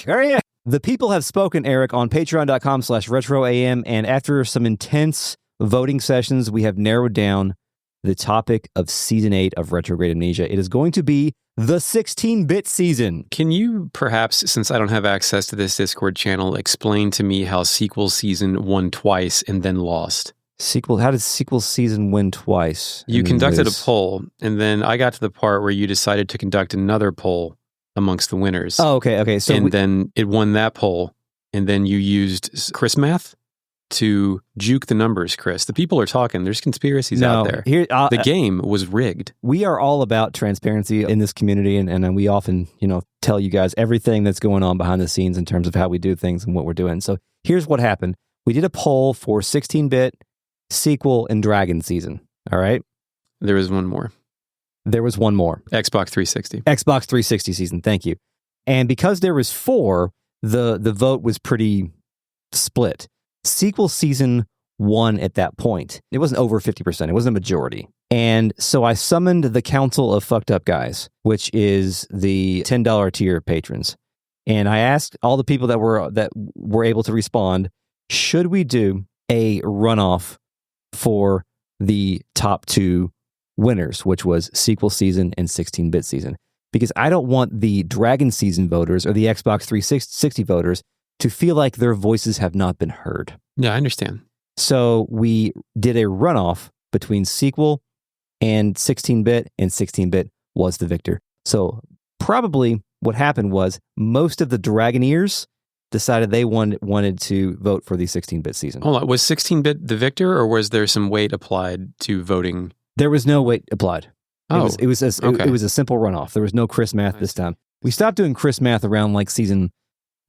The people have spoken, Eric, on patreon.com/retroam, and after some intense voting sessions, we have narrowed down the topic of Season 8 of Retrograde Amnesia. It is going to be the 16-bit season. Can you perhaps, since I don't have access to this Discord channel, explain to me how sequel season won twice and then lost? How did sequel season win twice? You conducted a poll, and then I got to the part where you decided to conduct another poll amongst the winners. Oh, okay. So then it won that poll, and then you used Chris Math to juke the numbers, Chris. The people are talking. There's conspiracies out there. The game was rigged. We are all about transparency in this community, and we often, tell you guys everything that's going on behind the scenes in terms of how we do things and what we're doing. So here's what happened. We did a poll for 16-bit, sequel, and Dragon season. All right? There was one more. Xbox 360 season, thank you. And because there was 4, the vote was pretty split. Sequel season won at that point. It wasn't over 50%. It wasn't a majority. And so I summoned the Council of Fucked Up Guys, which is the $10 tier patrons. And I asked all the people that were able to respond, should we do a runoff for the top 2 winners, which was sequel season and 16-bit season? Because I don't want the Dragon season voters or the Xbox 360 voters to feel like their voices have not been heard. Yeah, I understand. So we did a runoff between sequel and 16-bit, and 16-bit was the victor. So probably what happened was most of the Dragoneers decided they wanted to vote for the 16-bit season. Hold on, was 16-bit the victor, or was there some weight applied to voting? There was no weight applied. Oh, it was a simple runoff. There was no Chris Math this time. We stopped doing Chris Math around like season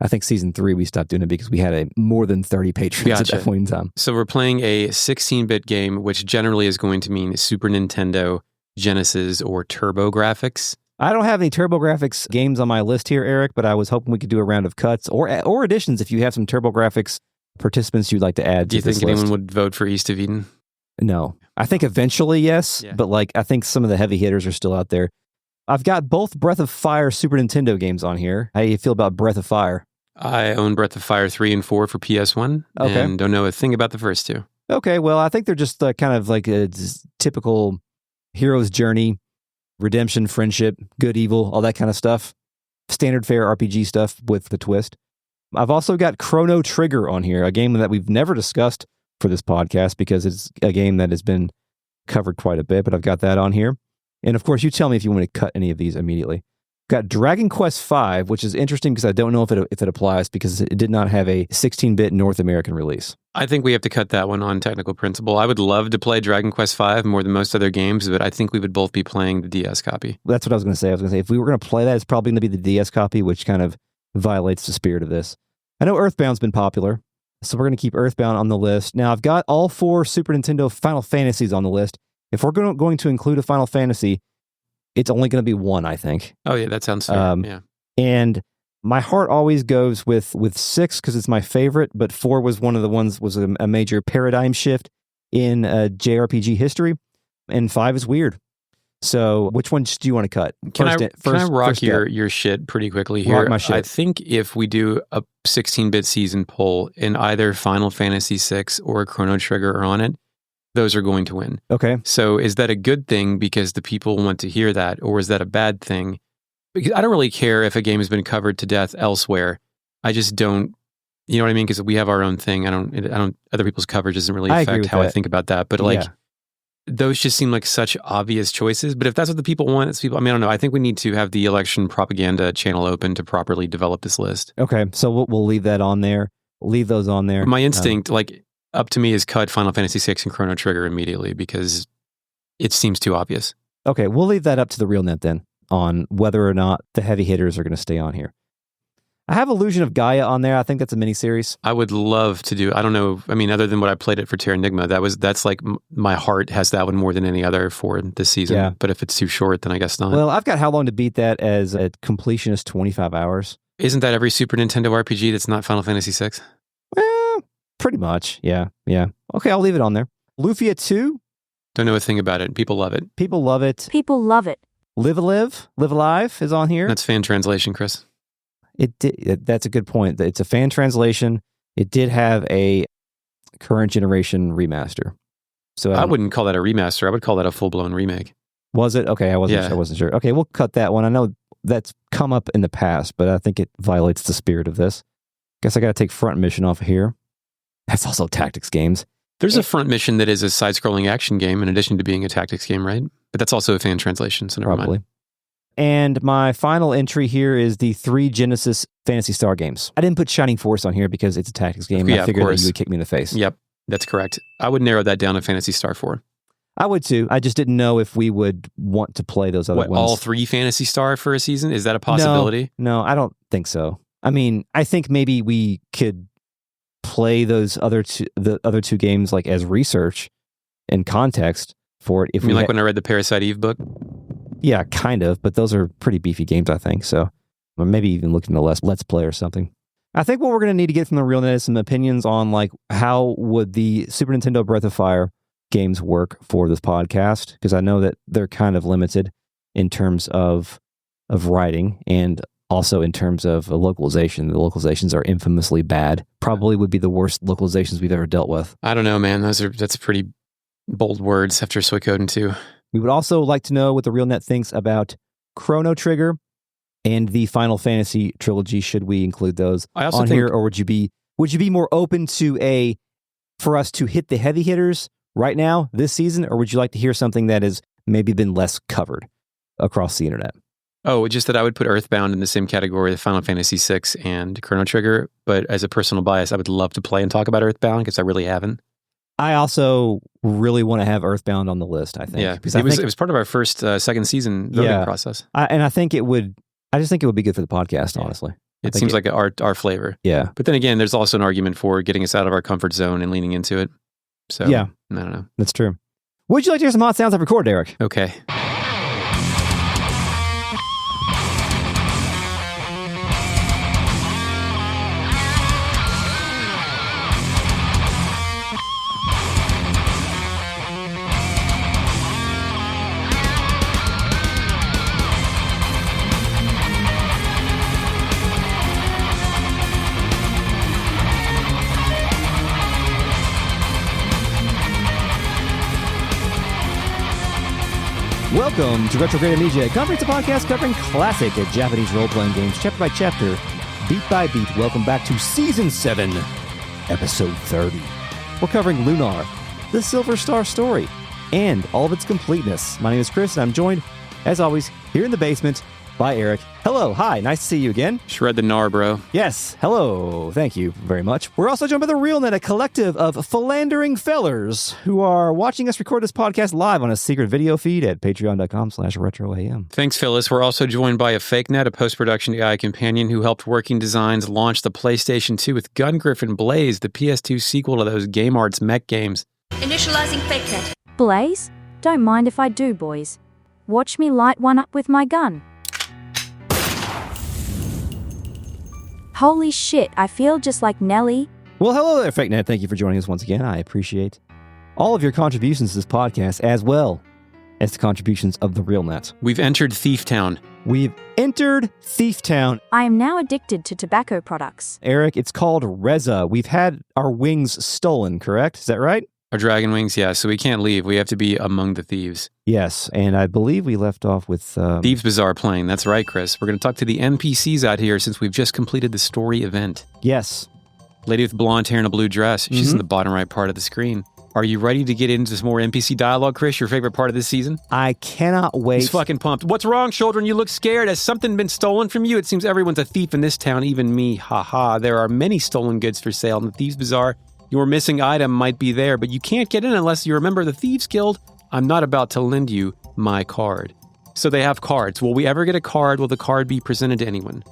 3, we stopped doing it because we had more than 30 patrons at that point in time. So we're playing a 16-bit game, which generally is going to mean Super Nintendo, Genesis, or Turbo Graphics. I don't have any Turbo Graphics games on my list here, Eric, but I was hoping we could do a round of cuts or additions if you have some Turbo Graphics participants you'd like to add to this list. Do you think anyone would vote for East of Eden? No. I think eventually, yes, but I think some of the heavy hitters are still out there. I've got both Breath of Fire Super Nintendo games on here. How do you feel about Breath of Fire? I own Breath of Fire 3 and 4 for PS1, and don't know a thing about the first 2. Okay, well, I think they're just kind of like a typical hero's journey, redemption, friendship, good, evil, all that kind of stuff. Standard fare RPG stuff with the twist. I've also got Chrono Trigger on here, a game that we've never discussed for this podcast because it's a game that has been covered quite a bit, but I've got that on here. And of course, you tell me if you want to cut any of these immediately. Got Dragon Quest V, which is interesting because I don't know if it applies because it did not have a 16-bit North American release. I think we have to cut that one on technical principle. I would love to play Dragon Quest V more than most other games, but I think we would both be playing the DS copy. That's what I was going to say. If we were going to play that, it's probably going to be the DS copy, which kind of violates the spirit of this. I know Earthbound's been popular, so we're going to keep Earthbound on the list. Now, I've got all 4 Super Nintendo Final Fantasies on the list. If we're going to include a Final Fantasy, it's only going to be 1, I think. Oh, yeah, that sounds fair. Yeah. And my heart always goes with 6 because it's my favorite, but 4 was one of the ones, was a major paradigm shift in JRPG history, and 5 is weird. So which one do you want to cut? Can I rock your shit pretty quickly here? Rock my shit. I think if we do a 16-bit season poll and either Final Fantasy VI or Chrono Trigger are on it, those are going to win. Okay. So is that a good thing because the people want to hear that, or is that a bad thing? Because I don't really care if a game has been covered to death elsewhere. I just don't, you know what I mean? Because we have our own thing. I don't. Other people's coverage doesn't really affect how I think about that. But those just seem like such obvious choices. But if that's what the people want, it's people. I mean, I don't know. I think we need to have the election propaganda channel open to properly develop this list. Okay, so we'll leave that on there. Leave those on there. My instinct, up to me, is cut Final Fantasy VI and Chrono Trigger immediately because it seems too obvious. Okay, we'll leave that up to the real net then on whether or not the heavy hitters are going to stay on here. I have Illusion of Gaia on there. I think that's a miniseries. I would love to do. I don't know. I mean, other than what I played it for Terranigma, that's like my heart has that one more than any other for this season. Yeah. But if it's too short, then I guess not. Well, I've got How Long to Beat That as a completionist 25 hours. Isn't that every Super Nintendo RPG that's not Final Fantasy VI? Well, pretty much. Yeah. Okay, I'll leave it on there. Lufia 2. Don't know a thing about it. People love it. People love it. People love it. Live Alive is on here. That's fan translation, Chris. It did. That's a good point. It's a fan translation. It did have a current generation remaster. So I wouldn't call that a remaster. I would call that a full-blown remake. Was it? Okay, I wasn't sure. Okay, we'll cut that one. I know that's come up in the past, but I think it violates the spirit of this. Guess I got to take front mission off of here. That's also tactics games. There's a front mission that is a side-scrolling action game in addition to being a tactics game, right? But that's also a fan translation, so never mind. And my final entry here is the 3 Genesis Phantasy Star games. I didn't put Shining Force on here because it's a tactics game. Yeah, I figured that you would kick me in the face. Yep, that's correct. I would narrow that down to Phantasy Star 4. I would too. I just didn't know if we would want to play those other ones. All 3 Phantasy Star for a season? Is that a possibility? No, I don't think so. I mean, I think maybe we could play the other two games like as research and context for it. If you mean like when I read the Parasite Eve book? Yeah, kind of, but those are pretty beefy games, I think. So maybe even looking at Let's Play or something. I think what we're going to need to get from the RealNet is some opinions on like how would the Super Nintendo Breath of Fire games work for this podcast, because I know that they're kind of limited in terms of writing and also in terms of localization. The localizations are infamously bad. Probably would be the worst localizations we've ever dealt with. I don't know, man. That's pretty bold words after Suikoden 2. We would also like to know what the RealNet thinks about Chrono Trigger and the Final Fantasy trilogy. Should we include those here, or would you be more open to for us to hit the heavy hitters right now this season, or would you like to hear something that has maybe been less covered across the internet? Oh, just that I would put Earthbound in the same category as Final Fantasy VI and Chrono Trigger, but as a personal bias, I would love to play and talk about Earthbound because I really haven't. I also really want to have Earthbound on the list, I think. Yeah, because it was part of our first second season voting process. I think it would. I just think it would be good for the podcast, honestly. It seems like our flavor. Yeah. But then again, there's also an argument for getting us out of our comfort zone and leaning into it. So, yeah. I don't know. That's true. Would you like to hear some hot sounds I've recorded, Eric? Okay. Welcome to Retrograde Media, a comprehensive podcast covering classic Japanese role-playing games, chapter by chapter, beat by beat. Welcome back to Season 7, Episode 30. We're covering Lunar, the Silver Star story, and all of its completeness. My name is Chris, and I'm joined, as always, here in the basement by Eric. Hello, hi, nice to see you again. Shred the gnar, bro. Yes, hello, thank you very much. We're also joined by the RealNet, a collective of philandering fellers who are watching us record this podcast live on a secret video feed at patreon.com/retroam. Thanks, Phyllis. We're also joined by a FakeNet, a post-production AI companion who helped Working Designs launch the PlayStation 2 with Gun Griffin Blaze, the PS2 sequel to those Game Arts mech games. Initializing FakeNet. Blaze? Don't mind if I do, boys. Watch me light one up with my gun. Holy shit, I feel just like Nelly. Well, hello there, FakeNet. Thank you for joining us once again. I appreciate all of your contributions to this podcast, as well as the contributions of the RealNet. We've entered Thief Town. We've entered Thief Town. I am now addicted to tobacco products. Eric, it's called Reza. We've had our wings stolen, correct? Is that right? Our dragon wings, yeah, so we can't leave. We have to be among the thieves. Yes, and I believe we left off with... Thieves Bazaar playing, that's right, Chris. We're going to talk to the NPCs out here since we've just completed the story event. Yes. Lady with blonde hair and a blue dress. She's in the bottom right part of the screen. Are you ready to get into some more NPC dialogue, Chris? Your favorite part of this season? I cannot wait. He's fucking pumped. What's wrong, children? You look scared. Has something been stolen from you? It seems everyone's a thief in this town, even me. Ha ha. There are many stolen goods for sale in the Thieves Bazaar. Your missing item might be there, but you can't get in unless you remember the Thieves Guild. I'm not about to lend you my card. So they have cards. Will we ever get a card? Will the card be presented to anyone?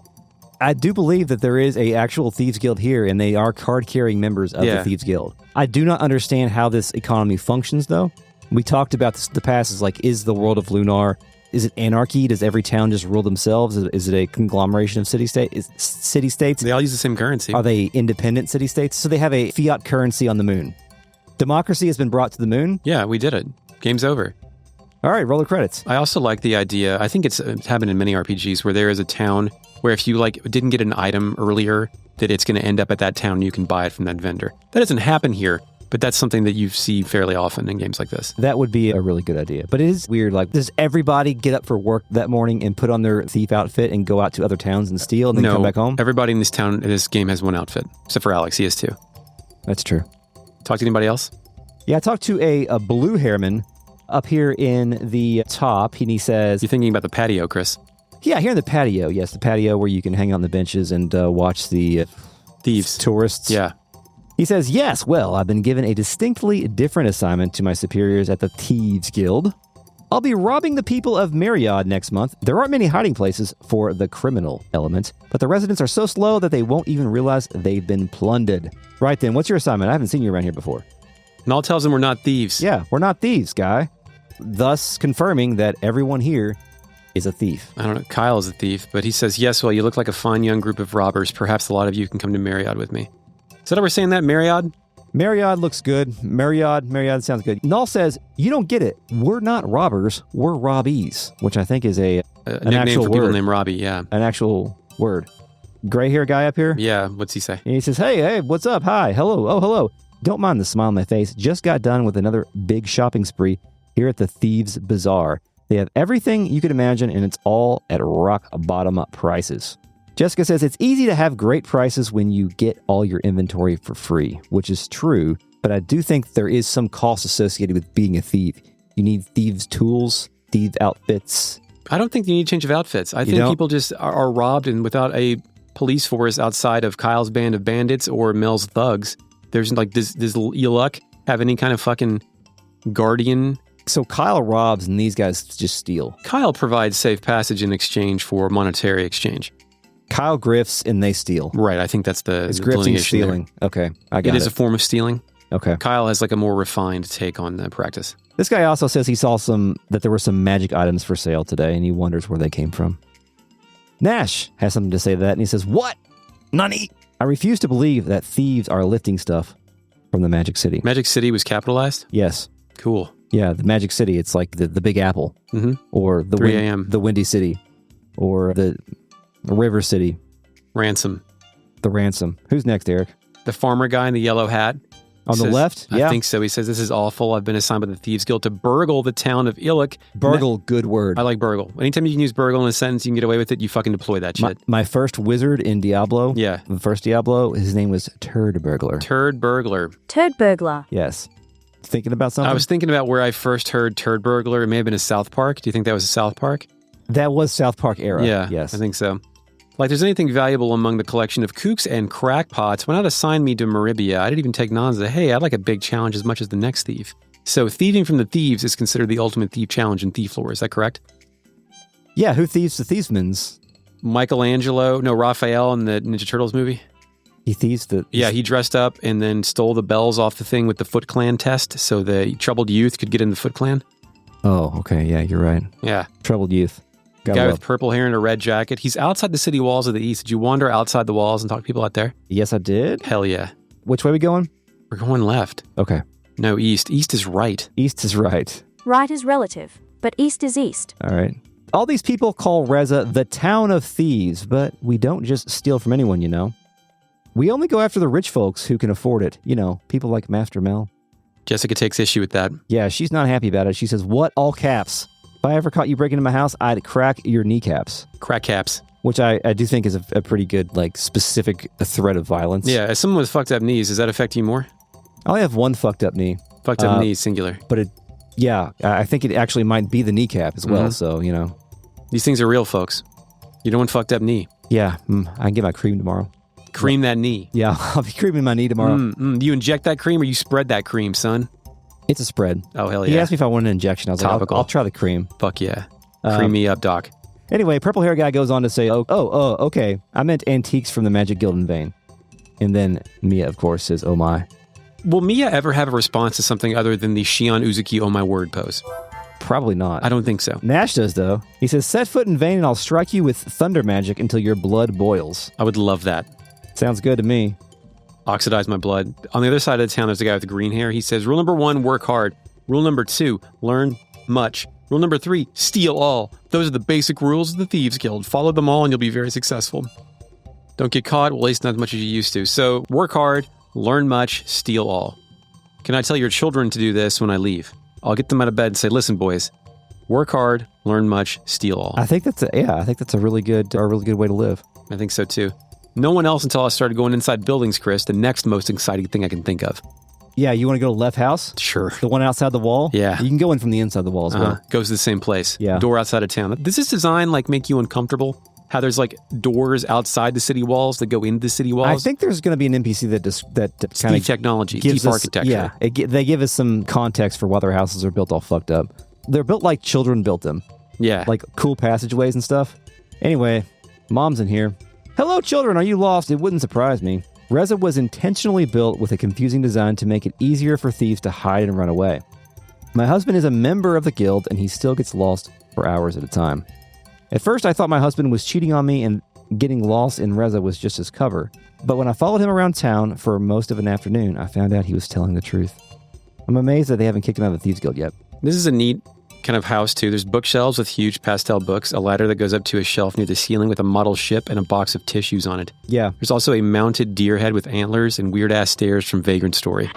I do believe that there is a actual Thieves Guild here, and they are card-carrying members of the Thieves Guild. I do not understand how this economy functions, though. We talked about this in the past. Is like, is the world of Lunar, is it anarchy? Does every town just rule themselves? Is it a conglomeration of city-states? They all use the same currency. Are they independent city-states? So they have a fiat currency on the moon. Democracy has been brought to the moon? Yeah, we did it. Game's over. All right, roll the credits. I also like the idea, I think it's happened in many RPGs, where there is a town where if you like didn't get an item earlier, that it's going to end up at that town and you can buy it from that vendor. That doesn't happen here, but that's something that you see fairly often in games like this. That would be a really good idea. But it is weird. Like, does everybody get up for work that morning and put on their thief outfit and go out to other towns and steal and then come back home? Everybody in this game has one outfit, except for Alex. He has two. That's true. Talk to anybody else? Yeah, I talked to a blue hairman up here in the top, and he says... You're thinking about the patio, Chris. Yeah, here in the patio. Yes, the patio where you can hang out on the benches and watch the... thieves. Tourists. Yeah. He says, yes, well, I've been given a distinctly different assignment to my superiors at the Thieves Guild. I'll be robbing the people of Myriad next month. There aren't many hiding places for the criminal element, but the residents are so slow that they won't even realize they've been plundered. Right then, what's your assignment? I haven't seen you around here before. Null tells him we're not thieves. Yeah, we're not thieves, guy. Thus confirming that everyone here is a thief. I don't know. Kyle is a thief, but he says, yes, well, you look like a fine young group of robbers. Perhaps a lot of you can come to Myriad with me. Is that how we're saying that, Myriad? Myriad looks good. Myriad sounds good. Null says, you don't get it. We're not robbers. We're robbies, which I think is an nickname actual for word. people named Robbie, yeah. An actual word. Gray hair guy up here? Yeah, what's he say? And he says, hey, what's up? Hi, hello, oh, hello. Don't mind the smile on my face. Just got done with another big shopping spree here at the Thieves Bazaar. They have everything you could imagine, and it's all at rock bottom up prices. Jessica says, it's easy to have great prices when you get all your inventory for free, which is true, but I do think there is some cost associated with being a thief. You need thieves' tools, thief outfits. I don't think you need a change of outfits. I think people just are robbed, and without a police force outside of Kyle's band of bandits or Mel's thugs, there's like, does Iluk have any kind of fucking guardian? So Kyle robs and these guys just steal. Kyle provides safe passage in exchange for monetary exchange. Kyle grifts and they steal. Right, I think that's the grifting and stealing. There. Okay, I got it. It is a form of stealing. Okay. Kyle has like a more refined take on the practice. This guy also says he saw that there were some magic items for sale today, and he wonders where they came from. Nash has something to say to that, and he says, what? Nani? I refuse to believe that thieves are lifting stuff from the Magic City. Magic City was capitalized? Yes. Cool. Yeah, the Magic City. It's like the Big Apple. Mm-hmm. Or the 3 a.m. The Windy City. Or the River City. Ransom. The Ransom. Who's next, Eric? The farmer guy in the yellow hat. On the left? Yeah. I think so. He says, this is awful. I've been assigned by the Thieves Guild to burgle the town of Iluk. Burgle, good word. I like burgle. Anytime you can use burgle in a sentence, you can get away with it, you fucking deploy that shit. My first wizard in Diablo. Yeah. The first Diablo, his name was Turd Burglar. Turd Burglar. Turd burglar. Yes. Thinking about something? I was thinking about where I first heard Turd Burglar. It may have been a South Park. Do you think that was a South Park? That was South Park era. Yeah. Yes. I think so. Like, there's anything valuable among the collection of kooks and crackpots. When I'd assigned me to Maribia, I didn't even take Nanza. Hey, I'd like a big challenge as much as the next thief. So thieving from the thieves is considered the ultimate thief challenge in thief lore. Is that correct? Yeah, who thieves the thievesmans? Raphael in the Ninja Turtles movie. He thieves the... Yeah, he dressed up and then stole the bells off the thing with the Foot Clan test so the troubled youth could get in the Foot Clan. Oh, okay. Yeah, you're right. Yeah. Troubled youth. Guy with purple hair and a red jacket. He's outside the city walls of the East. Did you wander outside the walls and talk to people out there? Yes, I did. Hell yeah. Which way are we going? We're going left. Okay. No, east. East is right. East is right. Right is relative, but east is east. All right. All these people call Reza the town of thieves, but we don't just steal from anyone, you know. We only go after the rich folks who can afford it. You know, people like Master Mel. Jessica takes issue with that. Yeah, she's not happy about it. She says, what? All caps. If I ever caught you breaking into my house, I'd crack your kneecaps. Crack caps. Which I do think is a pretty good, like, specific threat of violence. Yeah, as someone with fucked up knees, does that affect you more? I only have one fucked up knee. Fucked up knee, singular. But I think it actually might be the kneecap as well, so, you know. These things are real, folks. You don't want fucked up knee. Yeah, I can get my cream tomorrow. Cream that knee. Yeah, I'll be creaming my knee tomorrow. Do you inject that cream or you spread that cream, son? It's a spread. Oh, hell yeah. He asked me if I wanted an injection. I was Topical. like, I'll try the cream. Fuck yeah. Cream me up, doc. Anyway, purple hair guy goes on to say, okay. I meant antiques from the Magic Guild in vain. And then Mia, of course, says, oh my. Will Mia ever have a response to something other than the Shion Uzuki oh my word pose? Probably not. I don't think so. Nash does, though. He says, set foot in vain and I'll strike you with thunder magic until your blood boils. I would love that. Sounds good to me. Oxidize my blood. On the other side of the town, there's a guy with green hair. He says, rule number 1, work hard. Rule number 2, learn much. Rule number 3, steal all. Those are the basic rules of the Thieves Guild. Follow them all and you'll be very successful. Don't get caught, well, at least not as much as you used to. So work hard, learn much, steal all. Can I tell your children to do this when I leave? I'll get them out of bed and say, listen, boys, work hard, learn much, steal all. I think that's a really good way to live. I think so too. No one else until I started going inside buildings, Chris, the next most exciting thing I can think of. Yeah, you want to go to left house? Sure. The one outside the wall? Yeah. You can go in from the inside the wall as well. Goes to the same place. Yeah. Door outside of town. Does this design make you uncomfortable? How there's doors outside the city walls that go into the city walls? I think there's going to be an NPC that kind of technology, gives deep us, architecture. Yeah, they give us some context for why their houses are built all fucked up. They're built like children built them. Yeah. Like cool passageways and stuff. Anyway, Mom's in here. Hello, children. Are you lost? It wouldn't surprise me. Reza was intentionally built with a confusing design to make it easier for thieves to hide and run away. My husband is a member of the guild, and he still gets lost for hours at a time. At first, I thought my husband was cheating on me, and getting lost in Reza was just his cover. But when I followed him around town for most of an afternoon, I found out he was telling the truth. I'm amazed that they haven't kicked him out of the Thieves Guild yet. This is a neat kind of house, too. There's bookshelves with huge pastel books, a ladder that goes up to a shelf near the ceiling with a model ship and a box of tissues on it. Yeah. There's also a mounted deer head with antlers and weird-ass stairs from Vagrant Story.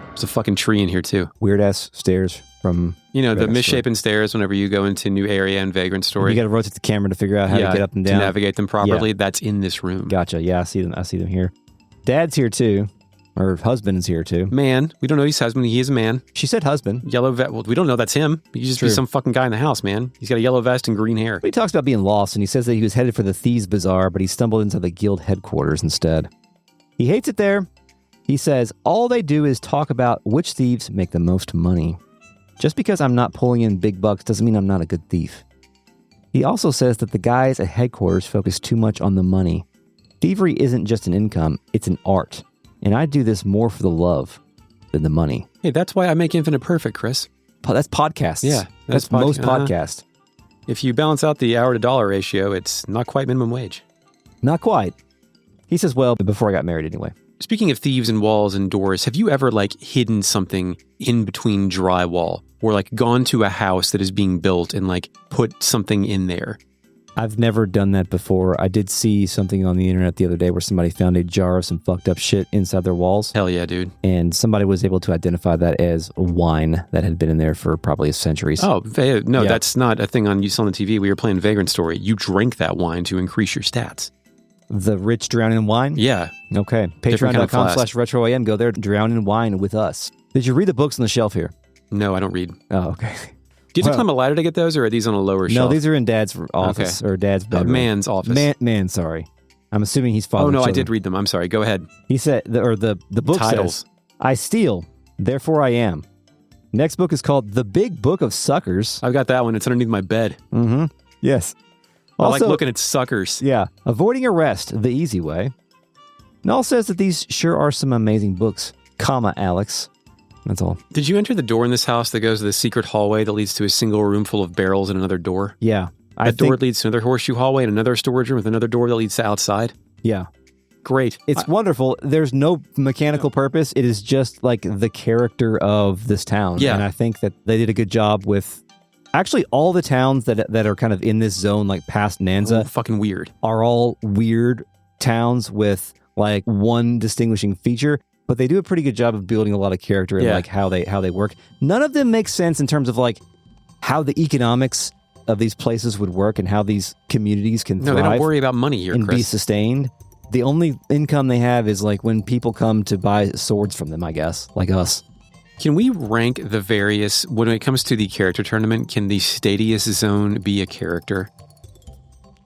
There's a fucking tree in here, too. Weird-ass stairs from... the misshapen stairs whenever you go into a new area in Vagrant Story. You got to rotate the camera to figure out how to get up and down. To navigate them properly. Yeah. That's in this room. Gotcha. Yeah, I see them here. Dad's here, too. Or husband is here, too. Man. We don't know he's husband. He is a man. She said husband. Yellow vest. Well, we don't know that's him. He could just be some fucking guy in the house, man. He's got a yellow vest and green hair. He talks about being lost, and he says that he was headed for the Thieves' Bazaar, but he stumbled into the guild headquarters instead. He hates it there. He says, all they do is talk about which thieves make the most money. Just because I'm not pulling in big bucks doesn't mean I'm not a good thief. He also says that the guys at headquarters focus too much on the money. Thievery isn't just an income, it's an art. And I do this more for the love than the money. Hey, that's why I make Infinite Perfect, Chris. That's podcasts. Yeah. That's most podcasts. If you balance out the hour to dollar ratio, it's not quite minimum wage. Not quite. He says, well, before I got married anyway. Speaking of thieves and walls and doors, have you ever hidden something in between drywall or gone to a house that is being built and put something in there? I've never done that before. I did see something on the internet the other day where somebody found a jar of some fucked up shit inside their walls. Hell yeah, dude. And somebody was able to identify that as wine that had been in there for probably centuries. Oh, no, yeah. That's not a thing you saw on the TV. We were playing Vagrant Story. You drank that wine to increase your stats. The rich drown in wine? Yeah. Okay. Patreon.com/RetroAM. Go there, drown in wine with us. Did you read the books on the shelf here? No, I don't read. Oh, okay. Do you have to climb a ladder to get those, or are these on a lower shelf? No, these are in Dad's office, or Dad's bedroom. Man's office. Man, sorry. I'm assuming he's following children. I did read them. I'm sorry. Go ahead. He said, the book Titles. says, I steal, therefore I am. Next book is called The Big Book of Suckers. I've got that one. It's underneath my bed. Mm-hmm. Yes. Also, I like looking at suckers. Yeah. Avoiding Arrest, the Easy Way. Null says that these sure are some amazing books, Alex. That's all. Did you enter the door in this house that goes to the secret hallway that leads to a single room full of barrels and another door? Yeah. That door leads to another horseshoe hallway and another storage room with another door that leads to outside? Yeah. Great. It's wonderful. There's no mechanical purpose. It is just the character of this town. Yeah. And I think that they did a good job with... Actually, all the towns that are kind of in this zone, past Nanza... fucking weird. ...are all weird towns with, one distinguishing feature. But they do a pretty good job of building a lot of character and, how they work. None of them make sense in terms of, how the economics of these places would work and how these communities can thrive. No, they don't worry about money here, and Chris. Be sustained. The only income they have is, when people come to buy swords from them, I guess, like us. Can we rank the various... When it comes to the character tournament, can the Stadius Zone be a character?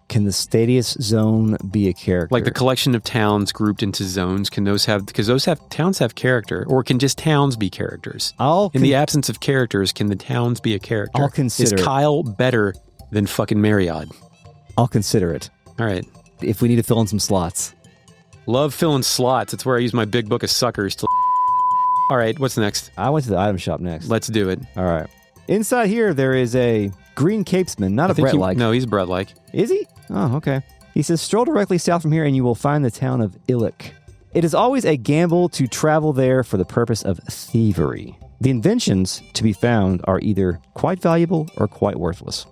Can the Stadius Zone be a character? The collection of towns grouped into zones, can those have... Because towns have character, or can just towns be characters? In the absence of characters, can the towns be a character? I'll consider Is Kyle better than fucking Marriott? I'll consider it. All right. If we need to fill in some slots. Love filling slots. It's where I use my big book of suckers to... All right, what's next? I went to the item shop next. Let's do it. All right. Inside here, there is a green capesman, not a Brett-like. No, he's Brett-like. Is he? Oh, okay. He says, stroll directly south from here and you will find the town of Iluk. It is always a gamble to travel there for the purpose of thievery. The inventions to be found are either quite valuable or quite worthless.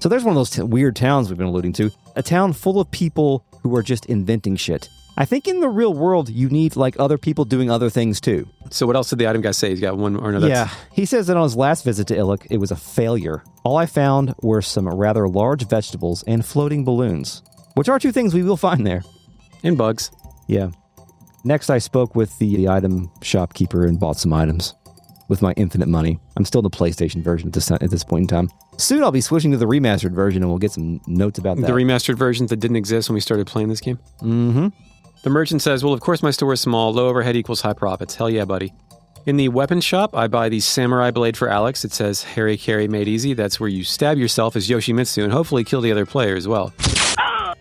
So there's one of those weird towns we've been alluding to. A town full of people who are just inventing shit. I think in the real world, you need like other people doing other things too. So what else did the item guy say? He's got one or another. Yeah, he says that on his last visit to Iluk, it was a failure. All I found were some rather large vegetables and floating balloons, which are two things we will find there. And bugs. Yeah. Next, I spoke with the item shopkeeper and bought some items with my infinite money. I'm still in the PlayStation version at this point in time. Soon I'll be switching to the remastered version and we'll get some notes about that. The remastered versions that didn't exist when we started playing this game? Mm-hmm. The merchant says, well, of course my store is small. Low overhead equals high profits. Hell yeah, buddy. In the weapons shop, I buy the samurai blade for Alex. It says, Harry Carry made easy. That's where you stab yourself as Yoshimitsu and hopefully kill the other player as well.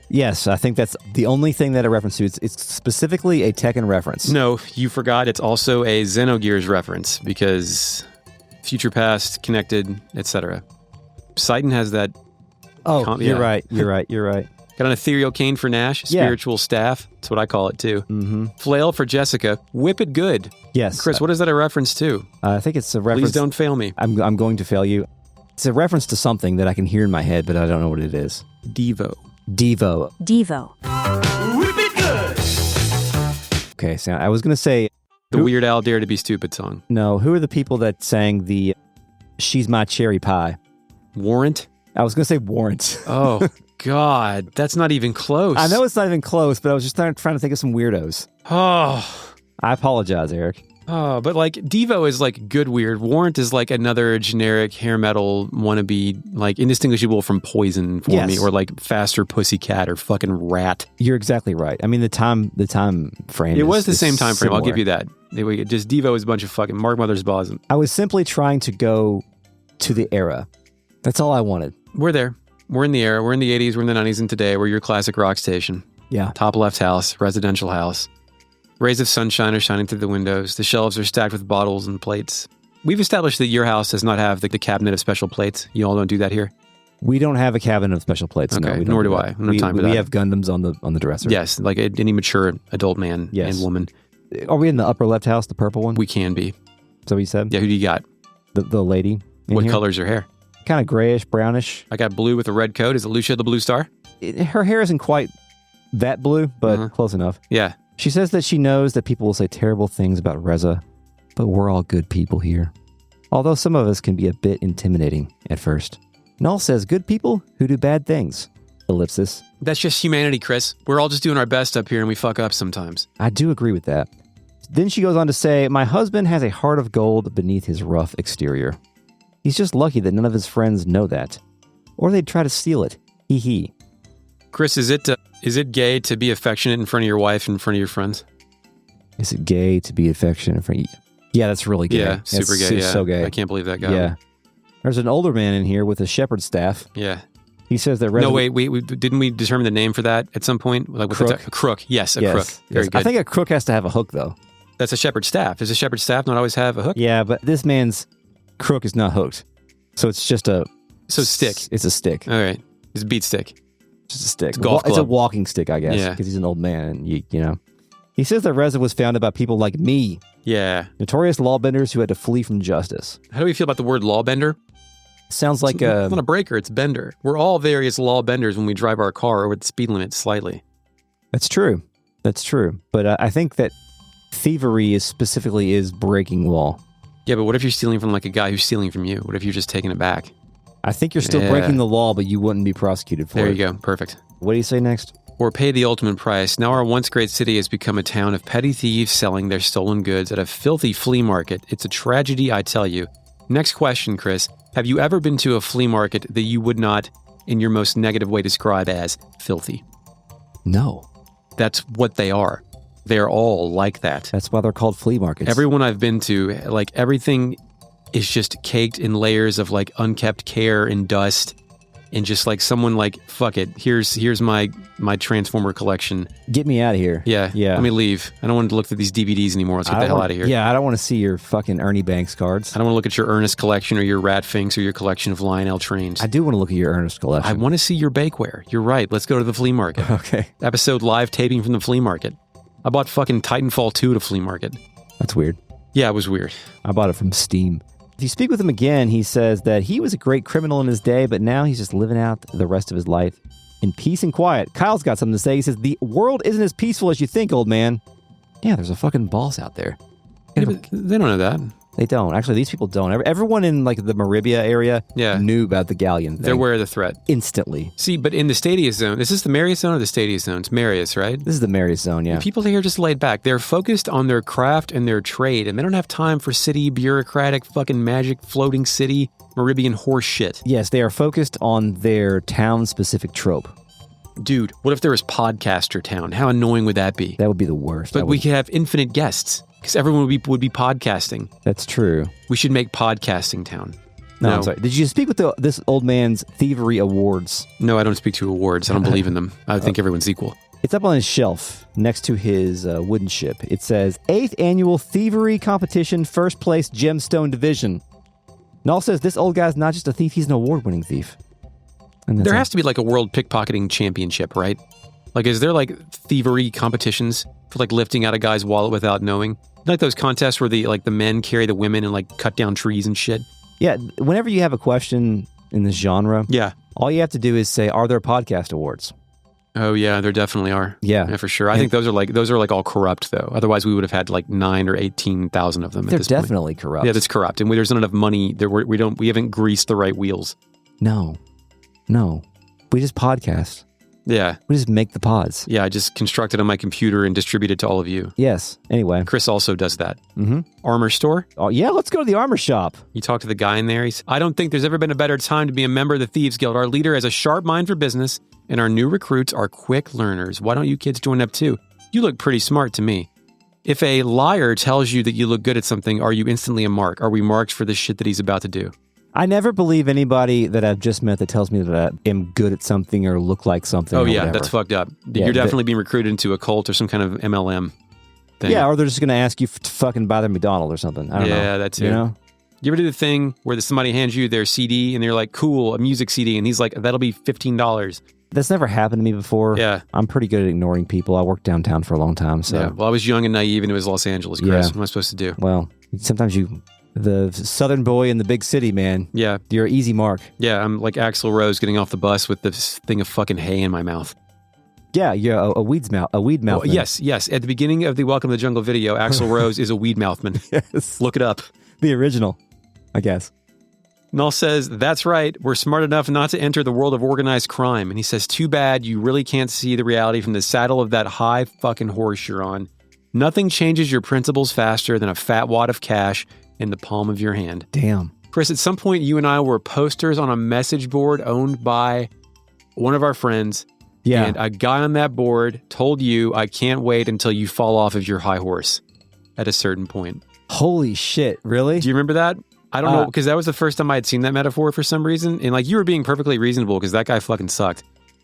Yes, I think that's the only thing that it references to. It's specifically a Tekken reference. No, you forgot it's also a Xenogears reference because future past, connected, etc. Sidon has that. Oh, you're right. Got an ethereal cane for Nash, spiritual staff. That's what I call it too. Mm-hmm. Flail for Jessica, whip it good. Yes. Chris, what is that a reference to? I think it's a reference. Please don't fail me. I'm going to fail you. It's a reference to something that I can hear in my head, but I don't know what it is. Devo. Whip it good. Okay, so I was going to say... The Weird Al Dare to Be Stupid song. No, who are the people that sang the She's My Cherry Pie? Warrant? I was going to say Warrant. Oh, God. That's not even close. I know it's not even close, but I was just trying to think of some weirdos. Oh. I apologize, Eric. Oh, but like Devo is like good weird. Warrant is like another generic hair metal wannabe, like indistinguishable from Poison for me, or like Faster Pussycat or fucking Rat. You're exactly right. I mean, the time frame. It was the same time frame. Similar. I'll give you that. Just Devo is a bunch of fucking Mark Mothersbaugh. I was simply trying to go to the era. That's all I wanted. We're there. We're in the era. We're in the 80s. We're in the 90s, and today we're your classic rock station. Yeah. Top left house, residential house. Rays of sunshine are shining through the windows. The shelves are stacked with bottles and plates. We've established that your house does not have the cabinet of special plates. You all don't do that here? We don't have a cabinet of special plates. Okay, no, we don't nor do I. that. I don't have time for that. We have Gundams on the dresser. Yes, like any mature adult man Yes. and woman. Are we in the upper left house, the purple one? We can be. Is that what you said? Yeah, who do you got? The lady. What color's her hair? Kind of grayish, brownish. I got blue with a red coat. Is it Lucia the Blue Star? Her hair isn't quite that blue, but close enough. Yeah. She says that she knows that people will say terrible things about Reza, but we're all good people here. Although some of us can be a bit intimidating at first. Null says good people who do bad things. Ellipsis. That's just humanity, Chris. We're all just doing our best up here and we fuck up sometimes. I do agree with that. Then she goes on to say, my husband has a heart of gold beneath his rough exterior. He's just lucky that none of his friends know that. Or they'd try to steal it. Hee hee. Chris, is it gay to be affectionate in front of your wife and in front of your friends? Is it gay to be affectionate in front of you? Yeah, that's really gay. Yeah, super gay. Yeah. So gay. I can't believe that guy. Yeah. There's an older man in here with a shepherd's staff. Yeah. He says that... No, wait, didn't we determine the name for that at some point? Like with crook? A crook. Yes, yes, crook. Very good. I think a crook has to have a hook, though. That's a shepherd's staff. Does a shepherd's staff not always have a hook? Yeah, but this man's crook is not hooked. So it's just a... So stick. It's a stick. All right. It's a beat stick. Just a stick. It's a golf club. It's a walking stick, I guess. Yeah. Because he's an old man, and you know. He says that Reza was founded by people like me. Yeah. Notorious lawbenders who had to flee from justice. How do we feel about the word lawbender? Sounds like it's not a breaker, it's bender. We're all various lawbenders when we drive our car over the speed limit slightly. That's true. That's true. But I think that thievery specifically is breaking law. Yeah, but what if you're stealing from like a guy who's stealing from you? What if you're just taking it back? I think you're still breaking the law, but you wouldn't be prosecuted for it. There you go. Perfect. What do you say next? Or pay the ultimate price. Now our once great city has become a town of petty thieves selling their stolen goods at a filthy flea market. It's a tragedy, I tell you. Next question, Chris. Have you ever been to a flea market that you would not, in your most negative way, describe as filthy? No. That's what they are. They're all like that. That's why they're called flea markets. Everyone I've been to, like everything is just caked in layers of like unkept care and dust. And just like someone like, fuck it, here's my Transformer collection. Get me out of here. Yeah. Let me leave. I don't want to look through these DVDs anymore. Let's get the hell out of here. Yeah, I don't want to see your fucking Ernie Banks cards. I don't want to look at your Ernest collection or your Rat Finks or your collection of Lionel trains. I do want to look at your Ernest collection. I want to see your bakeware. You're right. Let's go to the flea market. Okay. Episode live taping from the flea market. I bought fucking Titanfall 2 at a flea market. That's weird. Yeah, it was weird. I bought it from Steam. If you speak with him again, he says that he was a great criminal in his day, but now he's just living out the rest of his life in peace and quiet. Kyle's got something to say. He says, the world isn't as peaceful as you think, old man. Yeah, there's a fucking boss out there. Yeah, but they don't know that. They don't. Actually, these people don't. Everyone in like the Maribia area knew about the galleon thing. They're aware of the threat. Instantly. See, but in the Stadia zone, is this the Marius zone or the Stadia zone? It's Marius, right? This is the Marius zone, yeah. The people here are just laid back. They're focused on their craft and their trade, and they don't have time for city, bureaucratic, fucking magic, floating city, Maribian horse shit. Yes, they are focused on their town-specific trope. Dude, what if there was Podcaster Town? How annoying would that be? That would be the worst. But we could have infinite guests, because everyone would be podcasting. That's true. We should make Podcasting Town. No, I'm sorry. Did you speak with this old man's thievery awards? No, I don't speak to awards. I don't believe in them. I think everyone's equal. It's up on his shelf next to his wooden ship. It says, 8th Annual Thievery Competition, First Place Gemstone Division. Null says this old guy's not just a thief, he's an award-winning thief. There has to be like a world pickpocketing championship, right? Like, is there like thievery competitions for like lifting out a guy's wallet without knowing? Like those contests where the men carry the women and like cut down trees and shit? Yeah, whenever you have a question in this genre, all you have to do is say, are there podcast awards? Oh yeah, there definitely are. Yeah, for sure. I think those are like all corrupt though. Otherwise, we would have had like 9 or 18,000 of them. They're definitely corrupt. Yeah, that's corrupt, and there's not enough money. We haven't greased the right wheels. No, we just podcast. Yeah, we just make the pods. Yeah, I just construct it on my computer and distribute it to all of you. Yes. Anyway, Chris also does that. Mm-hmm. Armor store. Oh yeah, let's go to the armor shop. You talk to the guy in there. I don't think there's ever been a better time to be a member of the Thieves Guild. Our leader has a sharp mind for business, and our new recruits are quick learners. Why don't you kids join up too? You look pretty smart to me. If a liar tells you that you look good at something, are you instantly a mark? Are we marked for the shit that he's about to do? I never believe anybody that I've just met that tells me that I am good at something or look like something. Oh, or yeah, whatever. that's fucked up. You're definitely being recruited into a cult or some kind of MLM thing. Yeah, or they're just going to ask you to fucking buy their McDonald's or something. I don't know. Yeah, that's it. You know? You ever do the thing where somebody hands you their CD and they're like, cool, a music CD, and he's like, that'll be $15. That's never happened to me before. Yeah. I'm pretty good at ignoring people. I worked downtown for a long time. So. Yeah. Well, I was young and naive and it was Los Angeles, Chris. Yeah. What am I supposed to do? Well, sometimes the southern boy in the big city, man. Yeah. You're an easy mark. Yeah, I'm like Axl Rose getting off the bus with this thing of fucking hay in my mouth. Yeah, you're a weed mouth. Oh, yes. At the beginning of the Welcome to the Jungle video, Axl Rose is a weed mouthman. Yes. Look it up. The original, I guess. Null says, that's right. We're smart enough not to enter the world of organized crime. And he says, too bad you really can't see the reality from the saddle of that high fucking horse you're on. Nothing changes your principles faster than a fat wad of cash in the palm of your hand. Damn. Chris, at some point, you and I were posters on a message board owned by one of our friends. Yeah. And a guy on that board told you, I can't wait until you fall off of your high horse at a certain point. Holy shit. Really? Do you remember that? I don't know, because that was the first time I had seen that metaphor for some reason. And like, you were being perfectly reasonable because that guy fucking sucked.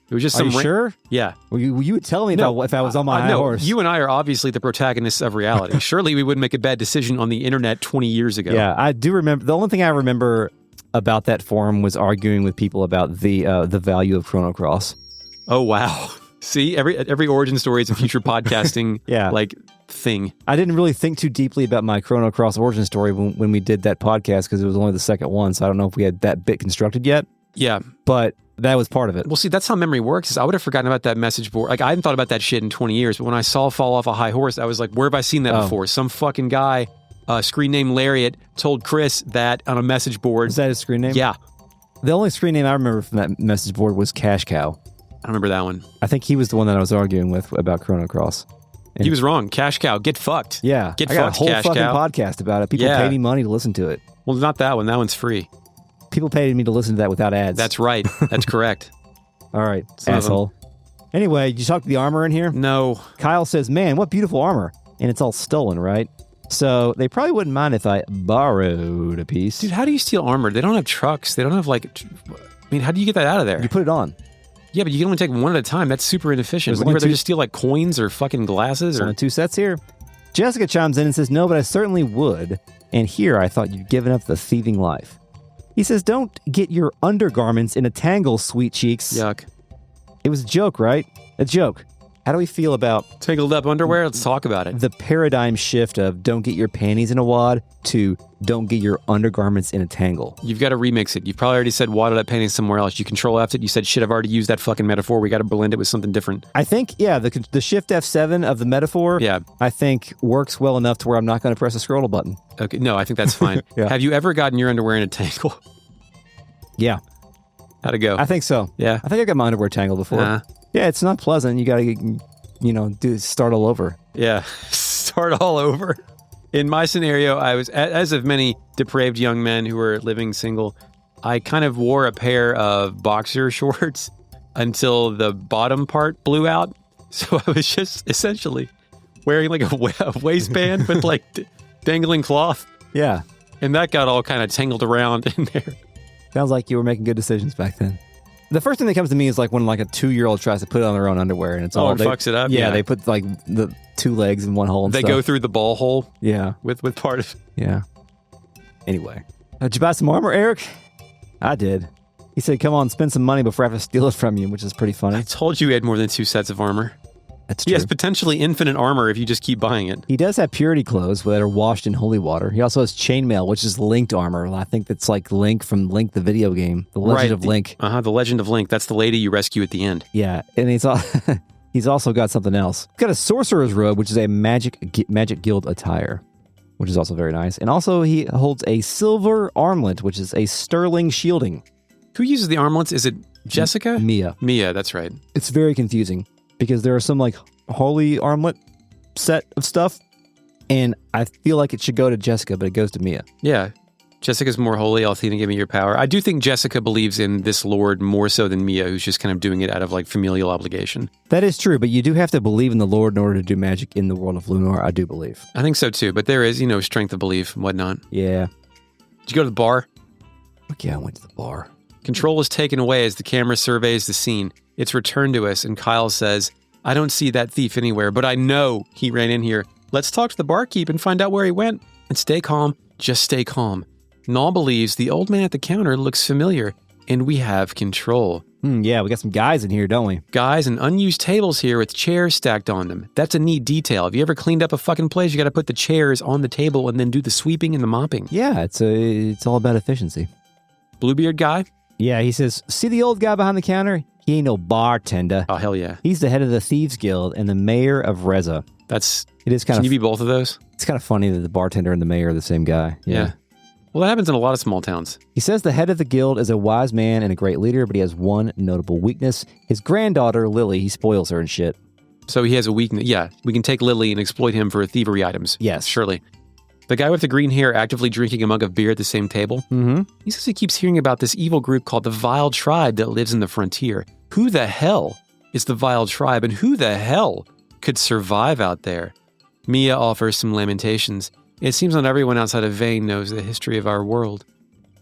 It was just some... Are you sure? Yeah. Well, you would tell me if I was on my high horse. You and I are obviously the protagonists of reality. Surely we wouldn't make a bad decision on the internet 20 years ago. Yeah, I do remember. The only thing I remember about that forum was arguing with people about the value of Chrono Cross. Oh, wow. See, every origin story is a future podcasting thing. I didn't really think too deeply about my Chrono Cross origin story when we did that podcast because it was only the second one, so I don't know if we had that bit constructed yet. Yeah. But that was part of it. Well, see, that's how memory works. Is I would have forgotten about that message board. Like, I hadn't thought about that shit in 20 years, but when I saw Fall Off a High Horse, I was like, where have I seen that before? Some fucking guy, screen name Lariat, told Chris that on a message board. Is that his screen name? Yeah. The only screen name I remember from that message board was Cash Cow. I don't remember that one. I think he was the one that I was arguing with about Chrono Cross. And he was wrong. Cash Cow, get fucked. Yeah. Get I got fucked, a whole Cash fucking Cow. podcast about it. People pay me money to listen to it. Well, not that one. That one's free. People paid me to listen to that without ads. That's right. That's correct. All right, asshole. Anyway, did you talk to the armor in here? No. Kyle says, man, what beautiful armor. And it's all stolen, right? So they probably wouldn't mind if I borrowed a piece. Dude, how do you steal armor? They don't have trucks. They don't have how do you get that out of there? You put it on. Yeah, but you can only take one at a time. That's super inefficient. Would you rather just steal like coins or fucking glasses? Only 2 sets here. Jessica chimes in and says, no, but I certainly would. And here I thought you'd given up the thieving life. He says, don't get your undergarments in a tangle, sweet cheeks. Yuck. It was a joke, right? A joke. How do we feel about Tangled up underwear? Let's talk about it. the paradigm shift of don't get your panties in a wad to don't get your undergarments in a tangle? You've got to remix it. You've probably already said wadded up panties somewhere else. You control F'd it. You said, shit, I've already used that fucking metaphor. We got to blend it with something different. I think, yeah, the shift F7 of the metaphor, Yeah. I think works well enough to where I'm not going to press a scroll button. Okay. No, I think that's fine. Yeah. Have you ever gotten your underwear in a tangle? Yeah, How'd it go? I think so. Yeah. I think I got my underwear tangled before. Yeah, it's not pleasant. You got to, start all over. Yeah. Start all over. In my scenario, I was, as of many depraved young men who were living single, I kind of wore a pair of boxer shorts until the bottom part blew out. So I was just essentially wearing like a waistband with like dangling cloth. Yeah. And that got all kind of tangled around in there. Sounds like you were making good decisions back then. The first thing that comes to me is like when like a 2-year-old tries to put on their own underwear and it's all... it fucks it up? Yeah, Yeah. they put like the 2 legs in one hole and They stuff. go through the ball hole Yeah, with part of... yeah. Anyway. Did you buy some armor, Eric? I did. He said, come on, spend some money before I have to steal it from you, which is pretty funny. I told you he had more than 2 sets of armor. That's true. He has potentially infinite armor if you just keep buying it. He does have purity clothes that are washed in holy water. He also has chainmail, which is linked armor. I think that's like Link from Link, the video game. The Legend of Link. The Legend of Link. That's the lady you rescue at the end. Yeah, and he's also got something else. He's got a sorcerer's robe, which is a magic guild attire, which is also very nice. And also he holds a silver armlet, which is a sterling shielding. Who uses the armlets? Is it Jessica? Mia. Mia, that's right. It's very confusing because there are some like holy armlet set of stuff, and I feel like it should go to Jessica, but it goes to Mia. Yeah. Jessica's more holy. Athena, give me your power. I do think Jessica believes in this lord more so than Mia, who's just kind of doing it out of like familial obligation. That is true, but you do have to believe in the Lord in order to do magic in the world of Lunar, I do believe. I think so too, but there is, strength of belief and whatnot. Yeah. Did you go to the bar? Fuck yeah, I went to the bar. Control is taken away as the camera surveys the scene. It's returned to us, and Kyle says, I don't see that thief anywhere, but I know he ran in here. Let's talk to the barkeep and find out where he went. And stay calm, just stay calm. Nall believes the old man at the counter looks familiar, and we have control. Yeah, we got some guys in here, don't we? Guys and unused tables here with chairs stacked on them. That's a neat detail. Have you ever cleaned up a fucking place? You got to put the chairs on the table and then do the sweeping and the mopping. Yeah, it's all about efficiency. Bluebeard guy? Yeah, he says, see the old guy behind the counter? He ain't no bartender. Oh, hell yeah. He's the head of the Thieves Guild and the mayor of Reza. It is kind Can of... you be both of those? It's kind of funny that the bartender and the mayor are the same guy. Yeah. Well, that happens in a lot of small towns. He says the head of the guild is a wise man and a great leader, but he has one notable weakness. His granddaughter, Lily, he spoils her and shit. So he has a weakness. Yeah, we can take Lily and exploit him for thievery items. Yes. Surely. The guy with the green hair actively drinking a mug of beer at the same table. Mm-hmm. He says he keeps hearing about this evil group called the Vile Tribe that lives in the frontier. Who the hell is the Vile Tribe, and who the hell could survive out there? Mia offers some lamentations. It seems not everyone outside of Vane knows the history of our world.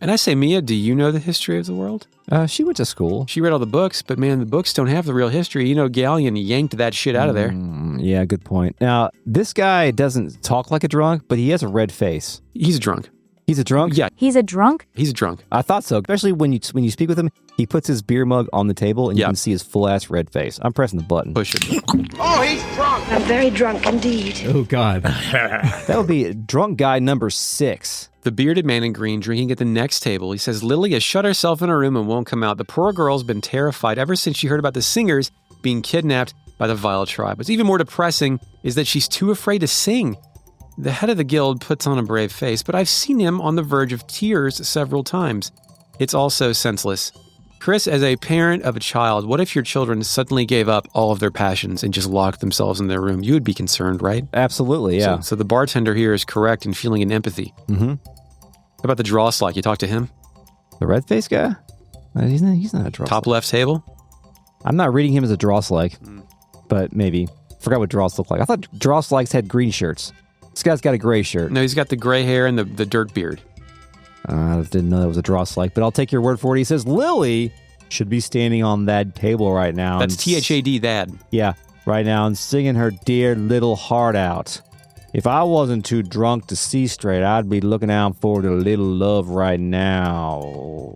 And I say, Mia, do you know the history of the world? She went to school. She read all the books, but man, the books don't have the real history. Galleon yanked that shit out of there. Yeah, good point. Now, this guy doesn't talk like a drunk, but he has a red face. He's a drunk. He's a drunk? Yeah, He's a drunk? he's a drunk. I thought so, especially when you speak with him, he puts his beer mug on the table and you Yeah. can see his full-ass red face. I'm pressing the button. Push it. I'm very drunk indeed. Oh, God. That would be drunk guy number 6. The bearded man in green drinking at the next table. He says Lily has shut herself in her room and won't come out. The poor girl's been terrified ever since she heard about the singers being kidnapped by the Vile Tribe. What's even more depressing is that she's too afraid to sing. The head of the guild puts on a brave face, but I've seen him on the verge of tears several times. It's also senseless. Chris, as a parent of a child, what if your children suddenly gave up all of their passions and just locked themselves in their room? You would be concerned, right? Absolutely, yeah. So the bartender here is correct in feeling an empathy. Mm-hmm. How about the draw slack? You talked to him? The red face guy? He's not a draw Top slike. left table? I'm not reading him as a draw slike, but maybe. Forgot what draws look like. I thought draw slikes had green shirts. This guy's got a gray shirt. No, he's got the gray hair and the dirt beard. I didn't know that was a draw slike, but I'll take your word for it. He says Lily should be standing on that table right now. That's and THAD, that. Yeah, right now, and singing her dear little heart out. If I wasn't too drunk to see straight, I'd be looking out for the little love right now.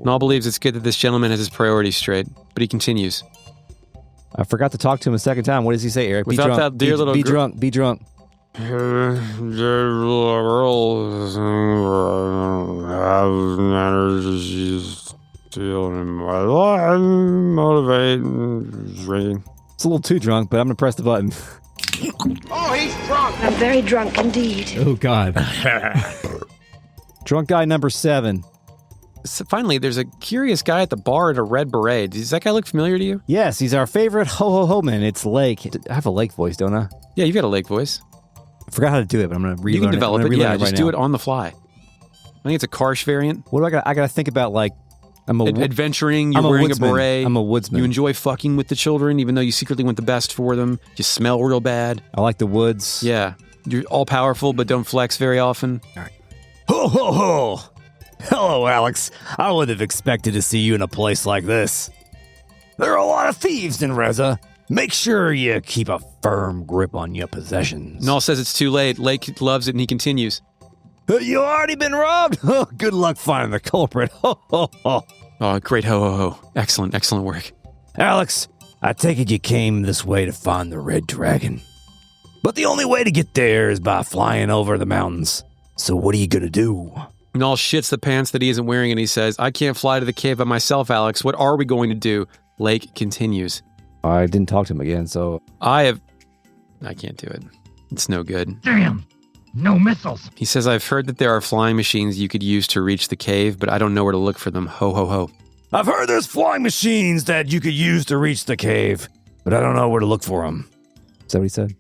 Nall believes it's good that this gentleman has his priorities straight, but he continues. I forgot to talk to him a second time. What does he say, Eric? Without be drunk. that dear little be girl. drunk. Be drunk. Motivate, drinking. It's a little too drunk, but I'm going to press the button. Oh, he's drunk. I'm very drunk indeed. Oh, God. Drunk guy number 7. So finally, there's a curious guy at the bar in a red beret. Does that guy look familiar to you? Yes, he's our favorite ho-ho-ho man. It's Lake. I have a Lake voice, don't I? Yeah, you've got a Lake voice. I forgot how to do it, but I'm going to relearn it. You can develop it. Yeah, just do now. it on the fly. I think it's a Karsh variant. What do I got? I got to think about, like, I'm adventuring, you're I'm wearing a woodsman. beret. I'm a woodsman. You enjoy fucking with the children, even though you secretly want the best for them. You smell real bad. I like the woods. Yeah. You're all powerful, but don't flex very often. All right. Ho, ho, ho. Hello, Alex. I wouldn't have expected to see you in a place like this. There are a lot of thieves in Reza. Make sure you keep a firm grip on your possessions. Null says it's too late. Lake loves it, and he continues. You already been robbed? Oh, good luck finding the culprit. Ho, ho, ho. Oh, great ho, ho, ho. Excellent, excellent work. Alex, I take it you came this way to find the Red Dragon. But the only way to get there is by flying over the mountains. So what are you going to do? Null shits the pants that he isn't wearing, and he says, I can't fly to the cave by myself, Alex. What are we going to do? Lake continues. I didn't talk to him again, so... I can't do it. It's no good. Damn! No missiles! He says, I've heard that there are flying machines you could use to reach the cave, but I don't know where to look for them. Ho, ho, ho. I've heard there's flying machines that you could use to reach the cave, but I don't know where to look for them. Is that what he said?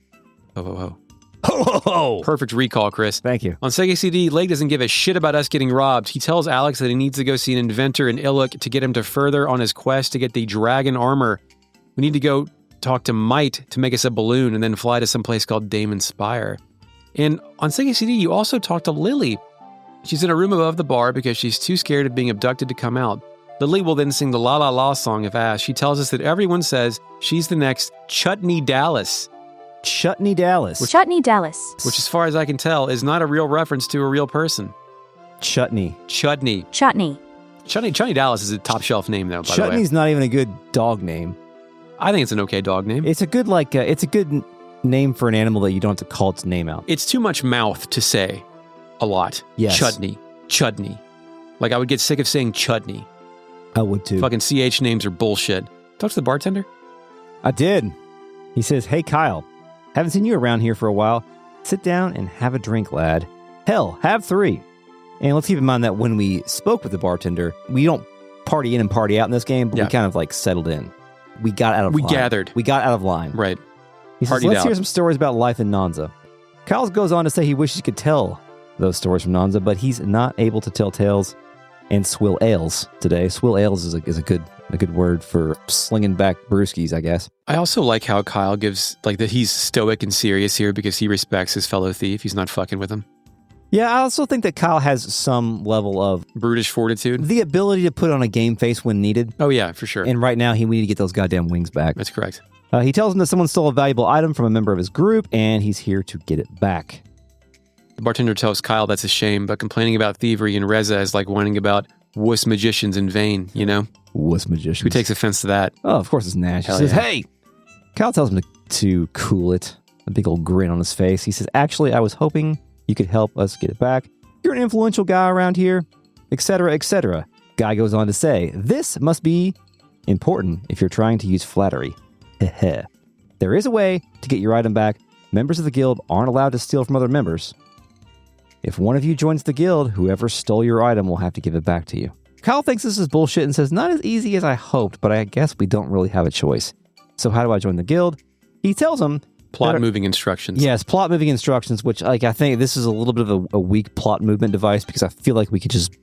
Ho, ho, ho. Ho, ho, ho! Perfect recall, Chris. Thank you. On Sega CD, Lake doesn't give a shit about us getting robbed. He tells Alex that he needs to go see an inventor in Iluk to get him to further on his quest to get the dragon armor. We need to go talk to Might to make us a balloon and then fly to some place called Damon Spire. And on Sega CD, you also talk to Lily. She's in a room above the bar because she's too scared of being abducted to come out. Lily will then sing the La La La song if asked. She tells us that everyone says she's the next Chutney Dallas. Chutney Dallas. Chutney Dallas. Which, as far as I can tell, is not a real reference to a real person. Chutney. Chutney. Chutney. Chutney Dallas is a top shelf name, though, by the way. Chutney's not even a good dog name. I think it's an okay dog name. It's a good, name for an animal that you don't have to call its name out. It's too much mouth to say a lot. Yes. Chutney. Like, I would get sick of saying chutney. I would too. Fucking CH names are bullshit. Talk to the bartender. I did. He says, hey, Kyle. Haven't seen you around here for a while. Sit down and have a drink, lad. Hell, have 3. And let's keep in mind that when we spoke with the bartender, we don't party in and party out in this game, but we kind of settled in. We got out of line. We gathered. We got out of line. Right. He says, let's hear some stories about life in Nanza. Kyle goes on to say he wishes he could tell those stories from Nanza, but he's not able to tell tales and swill ales today. Swill ales is a good word for slinging back brewskis, I guess. I also like how Kyle gives, that he's stoic and serious here because he respects his fellow thief. He's not fucking with him. Yeah, I also think that Kyle has some level of... brutish fortitude. The ability to put on a game face when needed. Oh, yeah, for sure. And right now, we need to get those goddamn wings back. That's correct. He tells him that someone stole a valuable item from a member of his group, and he's here to get it back. The bartender tells Kyle that's a shame, but complaining about thievery in Reza is like whining about wuss magicians in vain, you know? Wuss magicians. Who takes offense to that? Oh, of course it's Nash. He says, hey! Kyle tells him to cool it. A big old grin on his face. He says, actually, I was hoping you could help us get it back. You're an influential guy around here, etc., etc. Guy goes on to say, this must be important if you're trying to use flattery. Heh. There is a way to get your item back. Members of the guild aren't allowed to steal from other members. If one of you joins the guild, whoever stole your item will have to give it back to you. Kyle thinks this is bullshit and says, not as easy as I hoped, but I guess we don't really have a choice. So how do I join the guild? He tells him... plot moving instructions. Yes, plot moving instructions, which I think this is a little bit of a weak plot movement device because I feel like we could just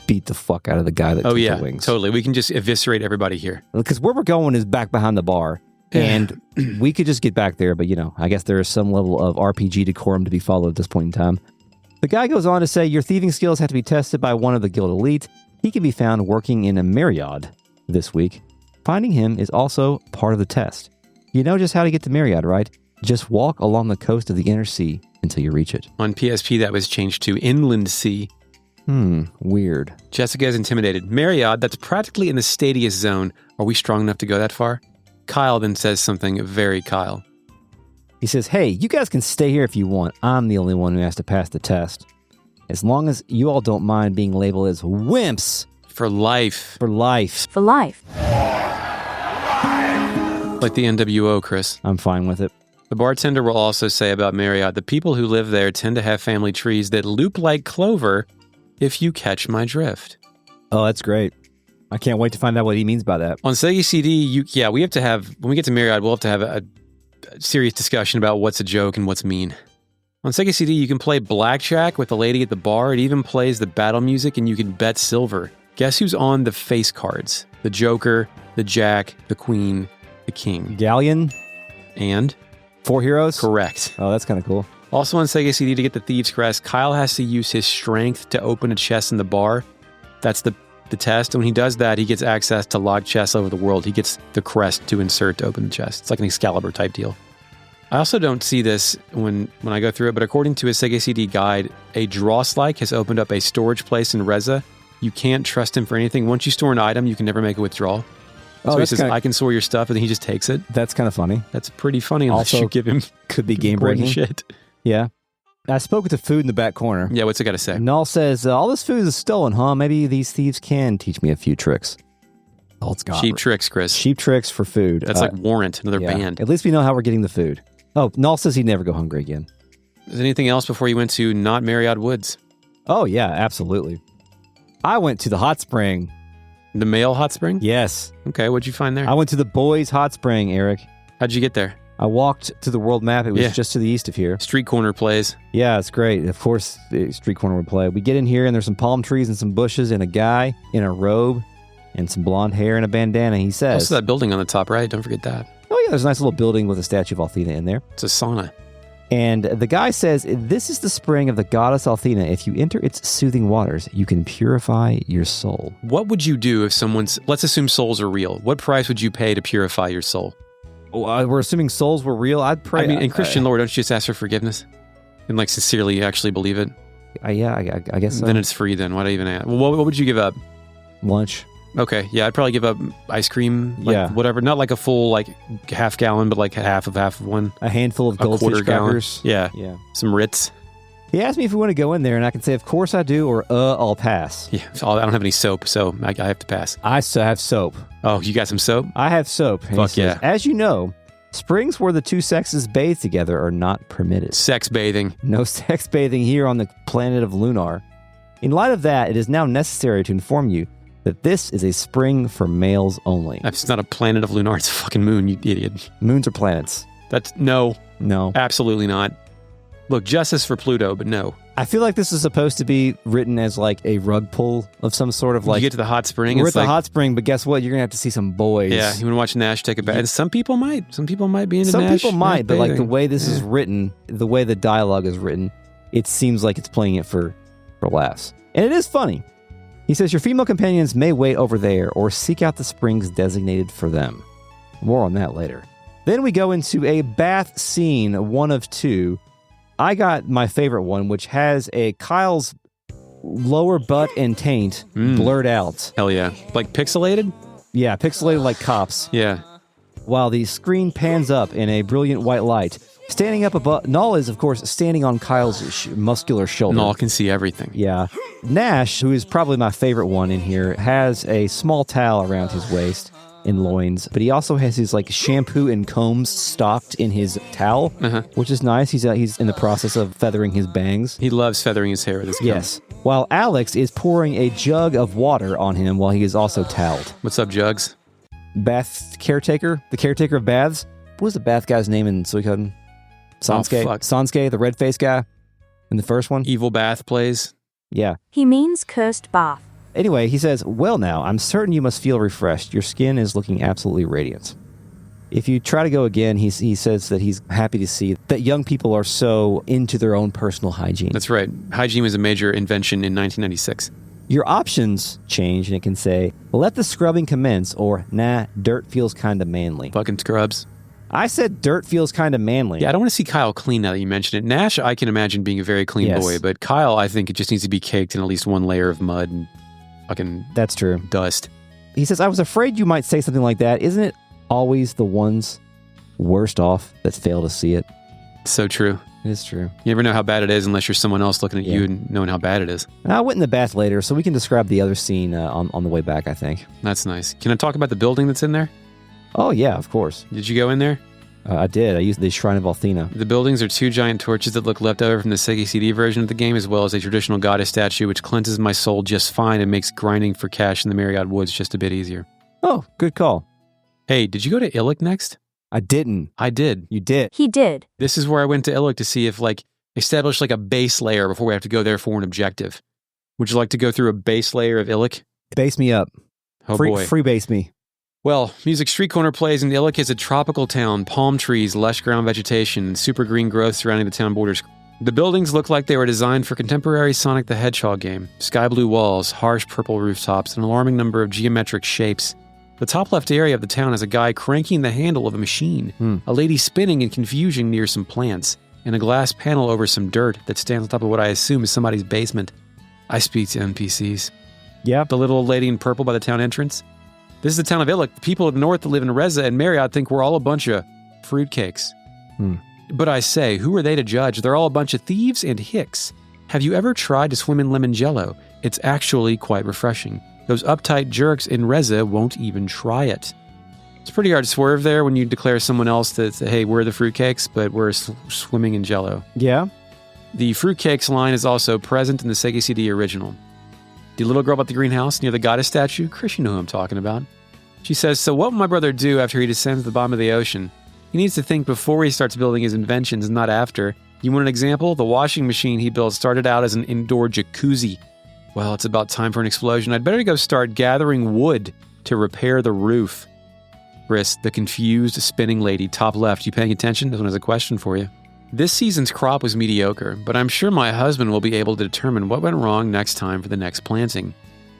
beat the fuck out of the guy that took the wings. Totally. We can just eviscerate everybody here. Because where we're going is back behind the bar. And we could just get back there, but I guess there is some level of RPG decorum to be followed at this point in time. The guy goes on to say, your thieving skills have to be tested by one of the guild elite. He can be found working in a Marriott this week. Finding him is also part of the test. You know just how to get to Marriott, right? Just walk along the coast of the inner sea until you reach it. On PSP, that was changed to Inland Sea. Weird. Jessica is intimidated. Marriott, that's practically in the Stadius zone. Are we strong enough to go that far? Kyle then says something very Kyle. He says, hey, you guys can stay here if you want. I'm the only one who has to pass the test. As long as you all don't mind being labeled as wimps. For life. For life. For life. Like the NWO, Chris. I'm fine with it. The bartender will also say about Marriott, the people who live there tend to have family trees that loop like clover, if you catch my drift. Oh, that's great. I can't wait to find out what he means by that. On Sega CD, we have to have, when we get to Marriott, we'll have to have a serious discussion about what's a joke and what's mean. On Sega CD, you can play blackjack with the lady at the bar. It even plays the battle music, and you can bet silver. Guess who's on the face cards? The Joker, the Jack, the Queen, the King. Galleon? And? 4 heroes? Correct. Oh, that's kind of cool. Also on Sega CD, to get the Thieves' Crest, Kyle has to use his strength to open a chest in the bar. That's the test. And when he does that, he gets access to locked chests over the world. He gets the crest to insert to open the chest. It's like an Excalibur type deal. I also don't see this when I go through it, but according to his Sega CD guide, a Dross-like has opened up a storage place in Reza. You can't trust him for anything. Once you store an item, you can never make a withdrawal. Oh, so he says, I can store your stuff, and then he just takes it. That's kind of funny. That's pretty funny unless Also, you give him could be game breaking shit. Yeah. I spoke with the food in the back corner. Yeah, what's it got to say? Null says, all this food is stolen, huh? Maybe these thieves can teach me a few tricks. Oh, it's gone. Cheap tricks, Chris. Cheap tricks for food. That's like Warrant, another band. At least we know how we're getting the food. Oh, Null says he'd never go hungry again. Is there anything else before you went to not Marriott Woods? Oh, yeah, absolutely. I went to the hot spring. The male hot spring? Yes. Okay, what'd you find there? I went to the boys' hot spring, Eric. How'd you get there? I walked to the world map. It was just to the east of here. Street corner plays. Yeah, it's great. Of course, the street corner would play. We get in here, and there's some palm trees and some bushes and a guy in a robe and some blonde hair and a bandana. He says... Also that building on the top right. Don't forget that. Oh, yeah, there's a nice little building with a statue of Althena in there. It's a sauna. And the guy says, this is the spring of the goddess Althena. If you enter its soothing waters, you can purify your soul. What would you do if someone's... Let's assume souls are real. What price would you pay to purify your soul? We're assuming souls were real. I'd pray. I mean, in Christian lore, don't you just ask for forgiveness? And like sincerely actually believe it? I guess so. Then it's free then. Why do I even ask? Well, what would you give up? Lunch. Okay, yeah, I'd probably give up ice cream, whatever. Not like a full, like, half gallon, but like half of one. A handful of goldfish crackers. Yeah. Some Ritz. He asked me if we want to go in there, and I can say, of course I do, or I'll pass. Yeah, so I don't have any soap, so I have to pass. I still have soap. Oh, you got some soap? I have soap. Fuck yeah. As you know, springs where the two sexes bathe together are not permitted. Sex bathing. No sex bathing here on the planet of Lunar. In light of that, it is now necessary to inform you that this is a spring for males only. It's not a planet of Lunar, it's a fucking moon, you idiot. Moons are planets. No. No. Absolutely not. Look, justice for Pluto, but no. I feel like this is supposed to be written as like a rug pull of some sort of like... You get to the hot spring, we're at the hot spring, but guess what? You're going to have to see some boys. Yeah, you want to watch Nash take a bath. And some people might. Some people might be into Nash. Some people might, but bathing. like the way this is written, the way the dialogue is written, it seems like it's playing it for laughs. And it is funny. He says, your female companions may wait over there or seek out the springs designated for them. More on that later. Then we go into a bath scene, one of two. I got my favorite one, which has a Kyle's lower butt and taint blurred out. Hell yeah. Like pixelated? Yeah, pixelated like cops. Yeah. While the screen pans up in a brilliant white light. Standing up above, Null is, of course, standing on Kyle's muscular shoulder. Null can see everything. Yeah. Nash, who is probably my favorite one in here, has a small towel around his waist and loins, but he also has his like shampoo and combs stocked in his towel, which is nice. He's in the process of feathering his bangs. He loves feathering his hair with his comb. Yes. While Alex is pouring a jug of water on him while he is also toweled. What's up, Jugs? Bath caretaker? The caretaker of baths? What was the bath guy's name in Suikoden? Sansuke? Oh, fuck. Sansuke, the red-faced guy in the first one? Evil Bath plays. Yeah. He means cursed bath. Anyway, he says, well now, I'm certain you must feel refreshed. Your skin is looking absolutely radiant. If you try to go again, he says that he's happy to see that young people are so into their own personal hygiene. That's right. Hygiene was a major invention in 1996. Your options change, and it can say, let the scrubbing commence, or nah, dirt feels kind of manly. Fucking scrubs. I said dirt feels kind of manly. Yeah, I don't want to see Kyle clean now that you mention it. Nash, I can imagine being a very clean boy, but Kyle, I think it just needs to be caked in at least one layer of mud and fucking That's true. dust. He says, I was afraid you might say something like that. Isn't it always the ones worst off that fail to see it. So true. It is true. You never know how bad it is unless you're someone else looking at you and knowing how bad it is. I went in the bath later, so we can describe the other scene on the way back, I think. That's nice. Can I talk about the building that's in there? Oh, yeah, of course. Did you go in there? I did. I used the Shrine of Athena. The buildings are 2 giant torches that look left over from the Sega CD version of the game, as well as a traditional goddess statue, which cleanses my soul just fine and makes grinding for cash in the Marriott Woods just a bit easier. Oh, good call. Hey, did you go to Iluk next? I didn't. I did. You did. He did. This is where I went to Iluk to see if, establish a base layer before we have to go there for an objective. Would you like to go through a base layer of Iluk? Base me up. Oh, boy. Free base me. Well, Music Street Corner plays, and Iluk is a tropical town, palm trees, lush ground vegetation, and super green growth surrounding the town borders. The buildings look like they were designed for contemporary Sonic the Hedgehog game. Sky blue walls, harsh purple rooftops, an alarming number of geometric shapes. The top left area of the town has a guy cranking the handle of a machine, a lady spinning in confusion near some plants, and a glass panel over some dirt that stands on top of what I assume is somebody's basement. I speak to NPCs. Yeah. The little old lady in purple by the town entrance. This is the town of Iluk. The people of the north that live in Reza and Marriott think we're all a bunch of fruitcakes. But I say, who are they to judge? They're all a bunch of thieves and hicks. Have you ever tried to swim in lemon jello? It's actually quite refreshing. Those uptight jerks in Reza won't even try it. It's pretty hard to swerve there when you declare someone else that, hey, we're the fruitcakes, but we're swimming in jello. Yeah. The fruitcakes line is also present in the Sega CD original. The little girl by the greenhouse near the goddess statue, Chris, you know who I'm talking about. She says, so what will my brother do after he descends to the bottom of the ocean? He needs to think before he starts building his inventions, not after. You want an example? The washing machine he built started out as an indoor jacuzzi. Well, it's about time for an explosion. I'd better go start gathering wood to repair the roof. Chris, the confused spinning lady, top left. You paying attention? This one has a question for you. This season's crop was mediocre, but I'm sure my husband will be able to determine what went wrong next time for the next planting.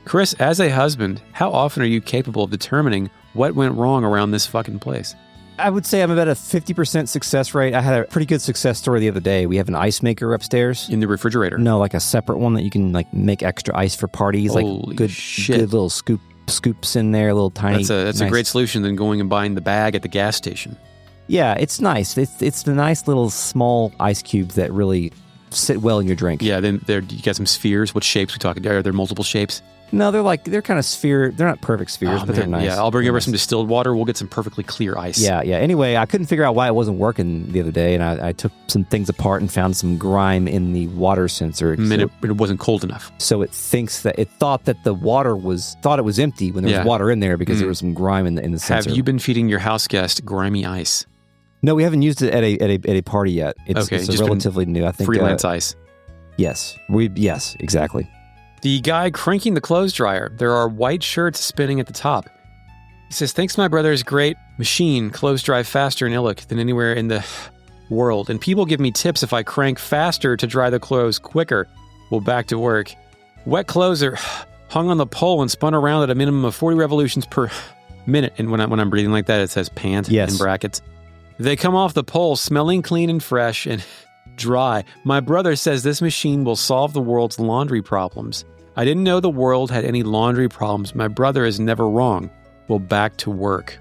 Chris, as a husband, how often are you capable of determining what went wrong around this fucking place? I would say I'm about a 50% success rate. I had a pretty good success story the other day. We have an ice maker upstairs. In the refrigerator? No, like a separate one that you can make extra ice for parties. Holy good little scoops in there, little tiny. That's nice. a great solution than going and buying the bag at the gas station. Yeah, it's nice. It's the nice little small ice cubes that really sit well in your drink. Yeah, then you got some spheres. What shapes we talking? Are there multiple shapes? No, they're kind of sphere. They're not perfect spheres, but they're nice. Yeah, I'll bring over some distilled water. We'll get some perfectly clear ice. Yeah. Anyway, I couldn't figure out why it wasn't working the other day, and I took some things apart and found some grime in the water sensor. It wasn't cold enough. So it thought that the water thought it was empty when there was water in there because there was some grime in the sensor. Have you been feeding your house guest grimy ice? No, we haven't used it at a party yet. It's just relatively new. I think freelance ice. Yes, exactly. The guy cranking the clothes dryer. There are white shirts spinning at the top. He says, thanks to my brother's great machine, clothes dry faster in Iluk than anywhere in the world. And people give me tips if I crank faster to dry the clothes quicker. Well, back to work. Wet clothes are hung on the pole and spun around at a minimum of 40 revolutions per minute. And when I'm breathing like that, it says pant in brackets. They come off the pole smelling clean and fresh and dry. My brother says this machine will solve the world's laundry problems. I didn't know the world had any laundry problems. My brother is never wrong. Well, back to work.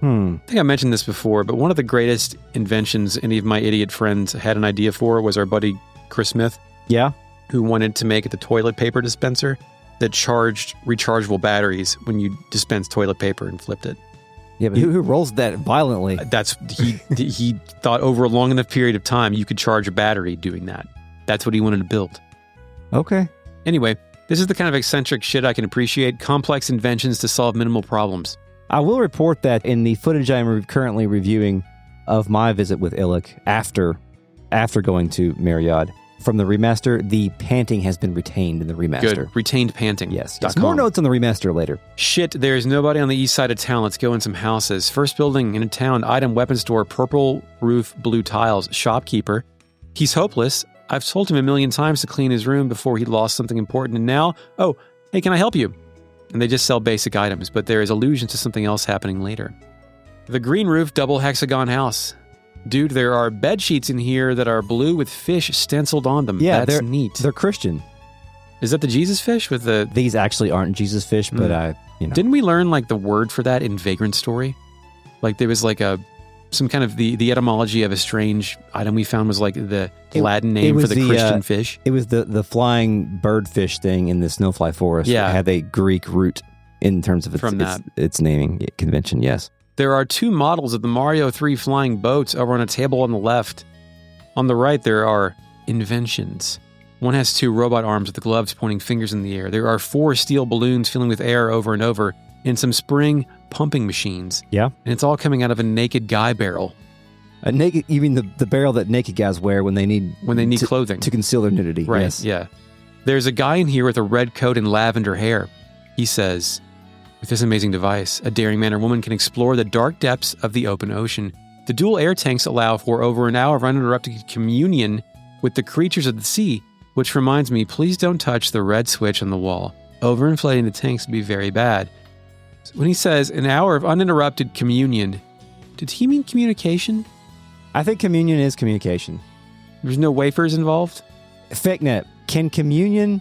I think I mentioned this before, but one of the greatest inventions any of my idiot friends had an idea for was our buddy Chris Smith. Yeah. Who wanted to make the toilet paper dispenser that charged rechargeable batteries when you dispense toilet paper and flipped it. Yeah, but who rolls that violently? He thought over a long enough period of time you could charge a battery doing that. That's what he wanted to build. Okay. Anyway, this is the kind of eccentric shit I can appreciate. Complex inventions to solve minimal problems. I will report that in the footage I'm currently reviewing of my visit with Iluk after going to Marriott, from the remaster, the panting has been retained in the remaster. Good. Retained panting. Yes. More notes on the remaster later. Shit, there's nobody on the east side of town. Let's go in some houses. First building in a town, item weapon store, purple roof, blue tiles, shopkeeper. He's hopeless. I've told him a million times to clean his room before he lost something important. And now, oh, hey, can I help you? And they just sell basic items, but there is allusion to something else happening later. The green roof, double hexagon house. Dude, there are bed sheets in here that are blue with fish stenciled on them. Yeah, that's neat. They're Christian. Is that the Jesus fish with the... These actually aren't Jesus fish, but Didn't we learn the word for that in Vagrant Story? Like there was like some kind of the etymology of a strange item we found was like the Latin name for the Christian fish. It was the flying birdfish thing in the snowfly forest. Yeah. It had a Greek root in terms of its naming convention, yes. There are 2 models of the Mario 3 flying boats over on a table on the left. On the right, there are inventions. One has 2 robot arms with the gloves pointing fingers in the air. There are 4 steel balloons filling with air over and over, and some spring pumping machines. Yeah. And it's all coming out of a naked guy barrel. Even the barrel that naked guys wear when they need clothing. To conceal their nudity. Right, yes. yeah. There's a guy in here with a red coat and lavender hair. He says, with this amazing device, a daring man or woman can explore the dark depths of the open ocean. The dual air tanks allow for over an hour of uninterrupted communion with the creatures of the sea, which reminds me, please don't touch the red switch on the wall. Overinflating the tanks would be very bad. When he says an hour of uninterrupted communion, did he mean communication? I think communion is communication. There's no wafers involved? FakeNet, can communion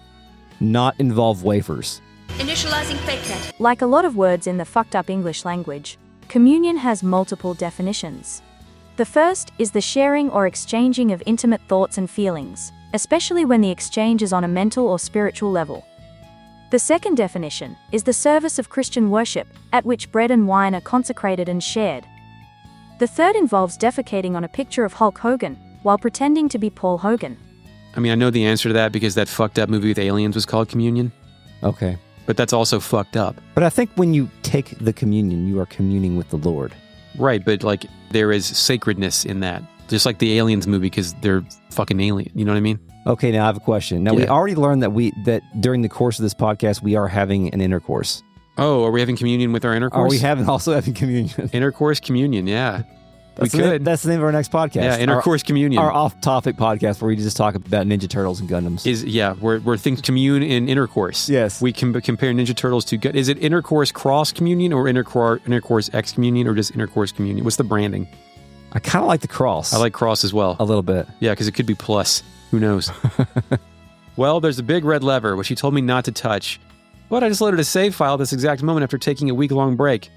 not involve wafers? Initializing FakeNet. Like a lot of words in the fucked up English language, communion has multiple definitions. The first is the sharing or exchanging of intimate thoughts and feelings, especially when the exchange is on a mental or spiritual level. The second definition is the service of Christian worship, at which bread and wine are consecrated and shared. The third involves defecating on a picture of Hulk Hogan while pretending to be Paul Hogan. I mean, I know the answer to that because that fucked up movie with aliens was called Communion. Okay. But that's also fucked up. But I think when you take the communion, you are communing with the Lord. Right, but like there is sacredness in that. Just like the aliens movie because they're fucking alien. You know what I mean? Okay, now I have a question. Now, we already learned that during the course of this podcast, we are having an intercourse. Oh, are we having communion with our intercourse? Are we also having communion? Intercourse communion, yeah. That's the name of our next podcast. Yeah, intercourse communion. Our off-topic podcast where we just talk about Ninja Turtles and Gundams. Where things commune in intercourse. Yes. We can compare Ninja Turtles to... Is it intercourse cross communion or intercourse X communion or just intercourse communion? What's the branding? I kind of like the cross. I like cross as well. A little bit. Yeah, because it could be plus. Who knows? Well, there's a big red lever, which he told me not to touch. But I just loaded a save file at this exact moment after taking a week-long break.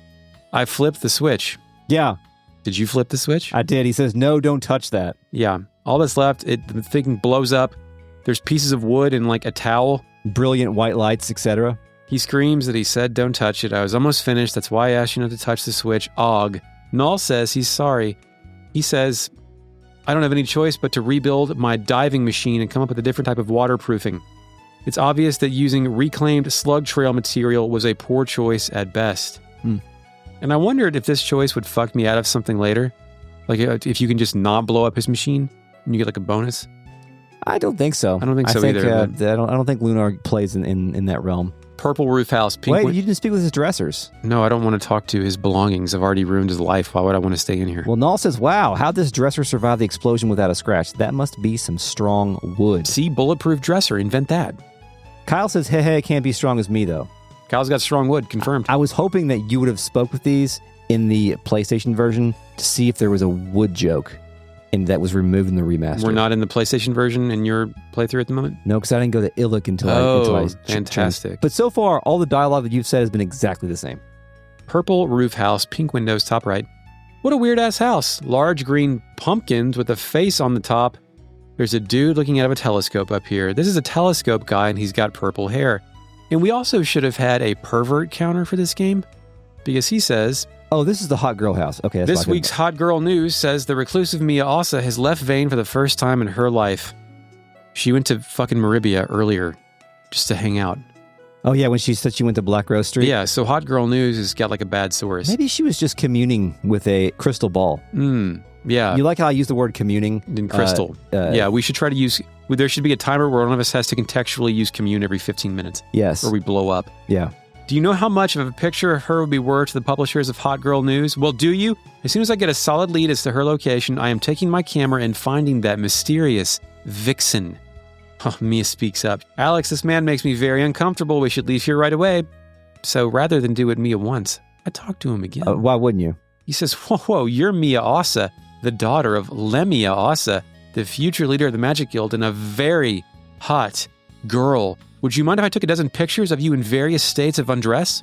I flipped the switch. Yeah. Did you flip the switch? I did. He says, no, don't touch that. Yeah. All that's left, the thing blows up. There's pieces of wood and like a towel. Brilliant white lights, etc. He screams that he said, don't touch it. I was almost finished. That's why I asked you not to touch the switch. Og. Null says he's sorry. He says, I don't have any choice but to rebuild my diving machine and come up with a different type of waterproofing. It's obvious that using reclaimed slug trail material was a poor choice at best. And I wondered if this choice would fuck me out of something later. Like if you can just not blow up his machine and you get like a bonus. I don't think so. I don't think so either. I don't think Lunar plays in that realm. Purple roof house. Pink Wait, you didn't speak with his dressers. No, I don't want to talk to his belongings. I've already ruined his life. Why would I want to stay in here? Well, Null says, wow, how'd this dresser survive the explosion without a scratch? That must be some strong wood. See, bulletproof dresser. Invent that. Kyle says, hey, can't be strong as me, though. Kyle's got strong wood, confirmed. I was hoping that you would have spoke with these in the PlayStation version to see if there was a wood joke and that was removed in the remaster. We're not in the PlayStation version in your playthrough at the moment? No, because I didn't go to Iluk until I fantastic. Changed. But so far, all the dialogue that you've said has been exactly the same. Purple roof house, pink windows, top right. What a weird-ass house. Large green pumpkins with a face on the top. There's a dude looking out of a telescope up here. This is a telescope guy, and he's got purple hair. And we also should have had a pervert counter for this game, because he says... Oh, this is the hot girl house. Okay, that's this week's hot girl news says the reclusive Mia Ossa has left Vane for the first time in her life. She went to fucking Maribia earlier just to hang out. Oh, yeah, when she said she went to Black Rose Street? Yeah, so hot girl news has got like a bad source. Maybe she was just communing with a crystal ball. Yeah. You like how I use the word communing? In crystal. Yeah, we should try to use... There should be a timer where one of us has to contextually use commune every 15 minutes. Yes. Or we blow up. Yeah. Do you know how much of a picture of her would be worth to the publishers of Hot Girl News? Well, do you? As soon as I get a solid lead as to her location, I am taking my camera and finding that mysterious vixen. Oh, Mia speaks up. Alex, this man makes me very uncomfortable. We should leave here right away. So rather than do what Mia wants, I talk to him again. Why wouldn't you? He says, whoa, you're Mia Ossa, the daughter of Lemia Ossa, the future leader of the Magic Guild, and a very hot girl. Would you mind if I took a dozen pictures of you in various states of undress?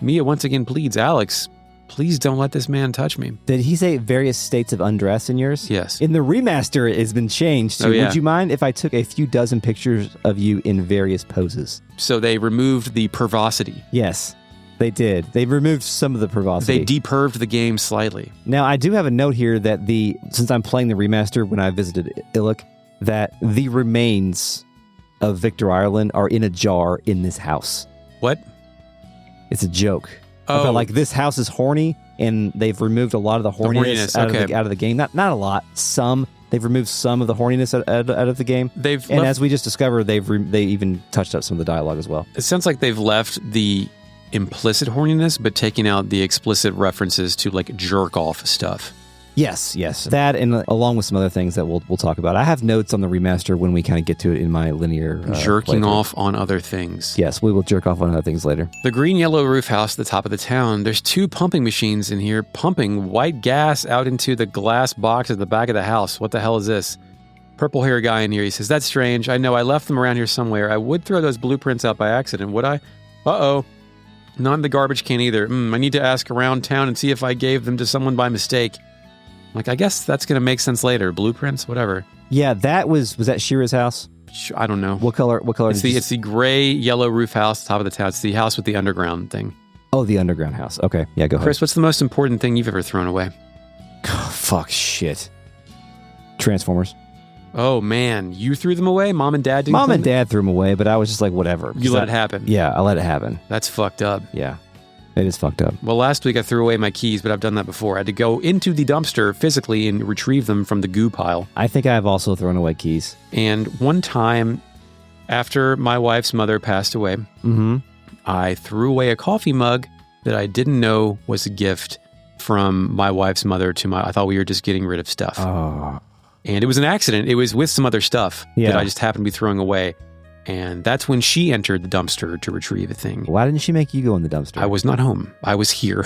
Mia once again pleads, Alex, Please don't let this man touch me. Did he say various states of undress in yours? Yes. In the remaster, it has been changed to, would you mind if I took a few dozen pictures of you in various poses? So they removed the pervosity. Yes, they did. They removed some of the pervosity. They deperved the game slightly. Now, I do have a note here that since I'm playing the remaster when I visited Iluk, that the remains of Victor Ireland are in a jar in this house. What? It's a joke. Oh. About, like, this house is horny, and they've removed a lot of the horniness, out of the game. Not a lot. Some. They've removed some of the horniness out of the game. As we just discovered, they even touched up some of the dialogue as well. It sounds like they've left the implicit horniness, but taking out the explicit references to, like, jerk-off stuff. Yes. That, and along with some other things that we'll talk about. I have notes on the remaster when we kind of get to it in my linear jerking playthrough. off on other things. Yes, we will jerk off on other things later. The green-yellow roof house at the top of the town. There's 2 pumping machines in here pumping white gas out into the glass box at the back of the house. What the hell is this? Purple-hair guy in here. He says, that's strange. I know I left them around here somewhere. I would throw those blueprints out by accident, would I? Uh-oh. Not in the garbage can either. I need to ask around town and see if I gave them to someone by mistake. Like, I guess that's going to make sense later. Blueprints, whatever. Yeah, that was that Shira's house? I don't know. What color? It's the gray, yellow roof house, top of the town. It's the house with the underground thing. Oh, the underground house. Okay, yeah, go ahead. Chris, what's the most important thing you've ever thrown away? Oh, fuck, shit. Transformers. Oh, man. You threw them away? Mom and Dad didn't Mom and Dad threw them away, but I was just like, whatever. You let it happen? Yeah, I let it happen. That's fucked up. Yeah. It is fucked up. Well, last week I threw away my keys, but I've done that before. I had to go into the dumpster physically and retrieve them from the goo pile. I think I have also thrown away keys. And one time, after my wife's mother passed away, I threw away a coffee mug that I didn't know was a gift from my wife's mother to I thought we were just getting rid of stuff. Oh. And it was an accident. It was with some other stuff that I just happened to be throwing away. And that's when she entered the dumpster to retrieve a thing. Why didn't she make you go in the dumpster? I was not home. I was here.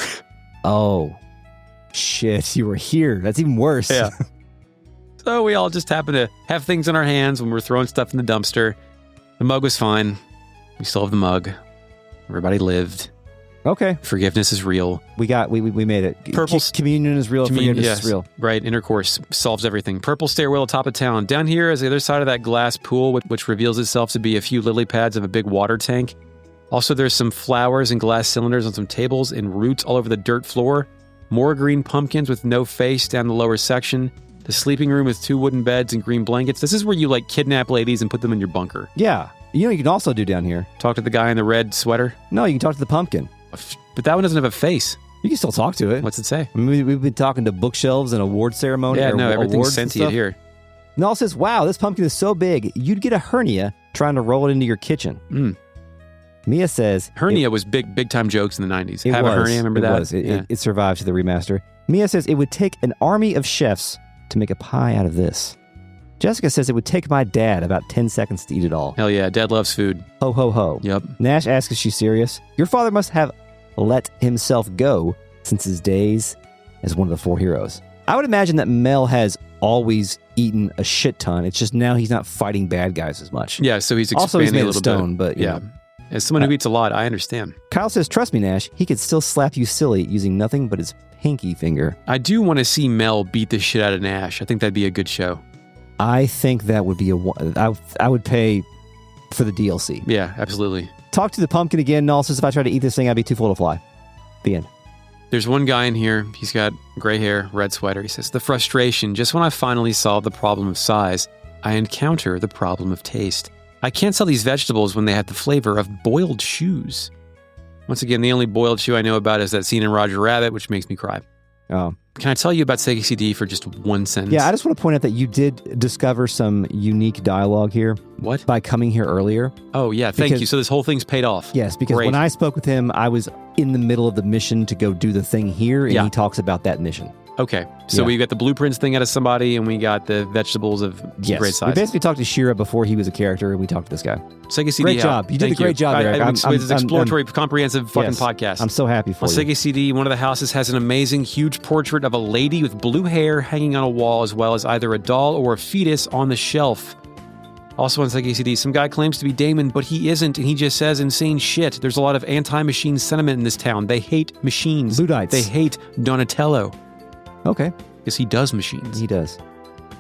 Oh, shit. You were here. That's even worse. Yeah. So we all just happened to have things in our hands when we were throwing stuff in the dumpster. The mug was fine. We still have the mug. Everybody lived. Okay. Forgiveness is real. We made it. Purple communion is real. Forgiveness is real. Right. Intercourse solves everything. Purple stairwell atop of town. Down here is the other side of that glass pool, which reveals itself to be a few lily pads of a big water tank. Also, there's some flowers and glass cylinders on some tables and roots all over the dirt floor. More green pumpkins with no face down the lower section. The sleeping room with 2 wooden beds and green blankets. This is where you, like, kidnap ladies and put them in your bunker. Yeah. You know what you can also do down here? Talk to the guy in the red sweater? No, you can talk to the pumpkin. But that one doesn't have a face. You can still talk to it. What's it say? I mean, we've been talking to bookshelves and award ceremony. Yeah, no, everything's sentient here. And all says, wow, this pumpkin is so big, you'd get a hernia trying to roll it into your kitchen. Mia says... Hernia was big time jokes in the 90s. Have a hernia, remember that? It survived to the remaster. Mia says, it would take an army of chefs to make a pie out of this. Jessica says it would take my dad about 10 seconds to eat it all. Hell yeah, Dad loves food. Ho, ho, ho. Yep. Nash asks if she's serious. Your father must have let himself go since his days as one of the 4 heroes. I would imagine that Mel has always eaten a shit ton. It's just now he's not fighting bad guys as much. Yeah, so he's also expanding he's made a little stone, bit. But yeah. As someone who eats a lot, I understand. Kyle says, trust me, Nash, he could still slap you silly using nothing but his pinky finger. I do want to see Mel beat the shit out of Nash. I think that'd be a good show. I think that would be I would pay for the DLC. Yeah, absolutely. Talk to the pumpkin again. Null says, if I try to eat this thing, I'd be too full to fly. The end. There's one guy in here. He's got gray hair, red sweater. He says, the frustration. Just when I finally solved the problem of size, I encounter the problem of taste. I can't sell these vegetables when they have the flavor of boiled shoes. Once again, the only boiled shoe I know about is that scene in Roger Rabbit, which makes me cry. Oh. Can I tell you about Sega CD for just one sentence? Yeah, I just want to point out that you did discover some unique dialogue here. What? By coming here earlier. Oh, yeah, thank you. So this whole thing's paid off. Yes, because when I spoke with him, I was in the middle of the mission to go do the thing here, and he talks about that mission. Okay, so we got the blueprints thing out of somebody, and we got the vegetables of great size. We basically talked to Shira before he was a character, and we talked to this guy. Sega CD. Great job. You did a great job, Eric. It's an exploratory, comprehensive fucking podcast. I'm so happy for you. Sega CD, one of the houses has an amazing, huge portrait of a lady with blue hair hanging on a wall, as well as either a doll or a fetus on the shelf. Also on ACD, some guy claims to be Damon, but he isn't, and he just says insane shit. There's a lot of anti-machine sentiment in this town. They hate machines. Luddites. They hate Donatello. Okay. Because he does machines. He does.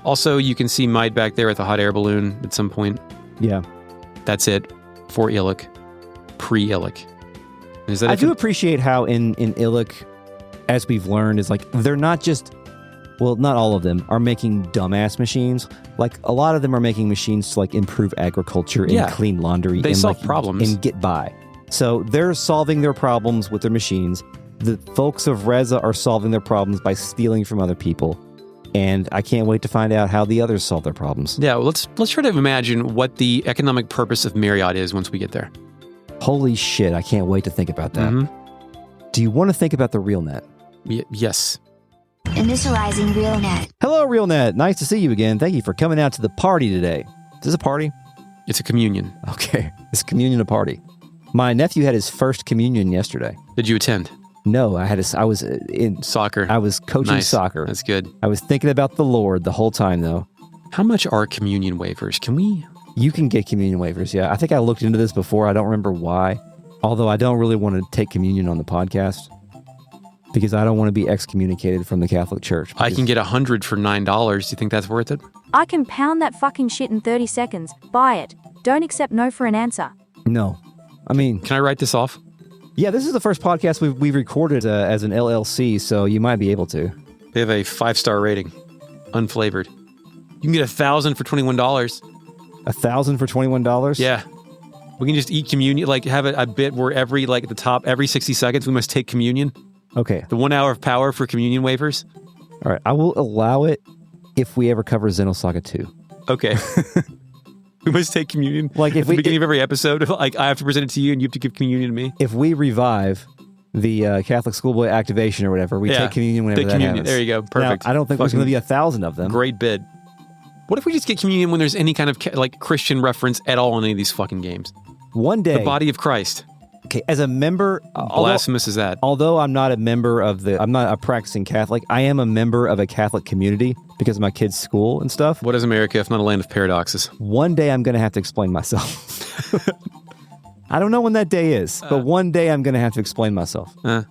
Also, you can see Mide back there at the hot air balloon at some point. Yeah. That's it for Iluk. Pre-Iluk. I do appreciate how in Iluk, as we've learned, is like they're not just, well, not all of them are making dumbass machines. Like a lot of them are making machines to like improve agriculture and clean laundry. They and solve like, problems. and get by. So they're solving their problems with their machines. The folks of Reza are solving their problems by stealing from other people. And I can't wait to find out how the others solve their problems. Yeah, well, let's try to imagine what the economic purpose of Marriott is once we get there. Holy shit, I can't wait to think about that. Mm-hmm. Do you want to think about the RealNet? Yes. Initializing RealNet. Hello, RealNet. Nice to see you again. Thank you for coming out to the party today. Is this a party? It's a communion. Okay. It's communion a party. My nephew had his first communion yesterday. Did you attend? No, I was in soccer. I was coaching nice. soccer. That's good. I was thinking about the Lord the whole time, though. How much are communion waivers? Can we? You can get communion waivers, yeah. I think I looked into this before. I don't remember why. Although I don't really want to take communion on the podcast because I don't want to be excommunicated from the Catholic Church. I can get 100 for $9. Do you think that's worth it? I can pound that fucking shit in 30 seconds. Buy it. Don't accept no for an answer. No. I mean... Can I write this off? Yeah, this is the first podcast we've recorded as an LLC, so you might be able to. They have a 5-star rating. Unflavored. You can get 1,000 for $21. 1,000 for $21? Yeah. We can just eat communion, like have a bit where every 60 seconds we must take communion. Okay. The 1 hour of power for communion waivers. All right. I will allow it if we ever cover Xenosaga 2. Okay. We must take communion. Like if at the beginning of every episode, like I have to present it to you and you have to give communion to me. If we revive the Catholic schoolboy activation or whatever, we take communion whenever that happens. There you go. Perfect. Now, I don't think there's going to be 1,000 of them. Great bid. What if we just get communion when there's any kind of Christian reference at all in any of these fucking games? One day. The body of Christ. Okay, as a member... Blasphemous is that? Although I'm not a member of I'm not a practicing Catholic, I am a member of a Catholic community because of my kids' school and stuff. What is America if not a land of paradoxes? One day I'm going to have to explain myself. I don't know when that day is, but one day I'm going to have to explain myself. And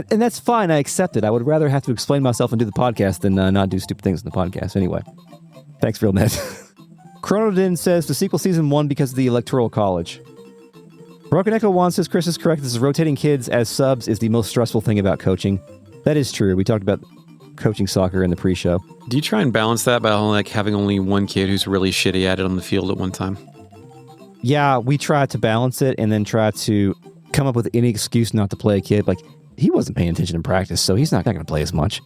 that's fine. I accept it. I would rather have to explain myself and do the podcast than not do stupid things in the podcast. Anyway, thanks, RealNet. Chronodin says the sequel season 1 because of the Electoral College. Broken Echo 1 says Chris is correct. This is rotating kids as subs is the most stressful thing about coaching. That is true. We talked about coaching soccer in the pre-show. Do you try and balance that by having only one kid who's really shitty at it on the field at one time? Yeah, we try to balance it and then try to come up with any excuse not to play a kid. Like, he wasn't paying attention in practice, so he's not going to play as much.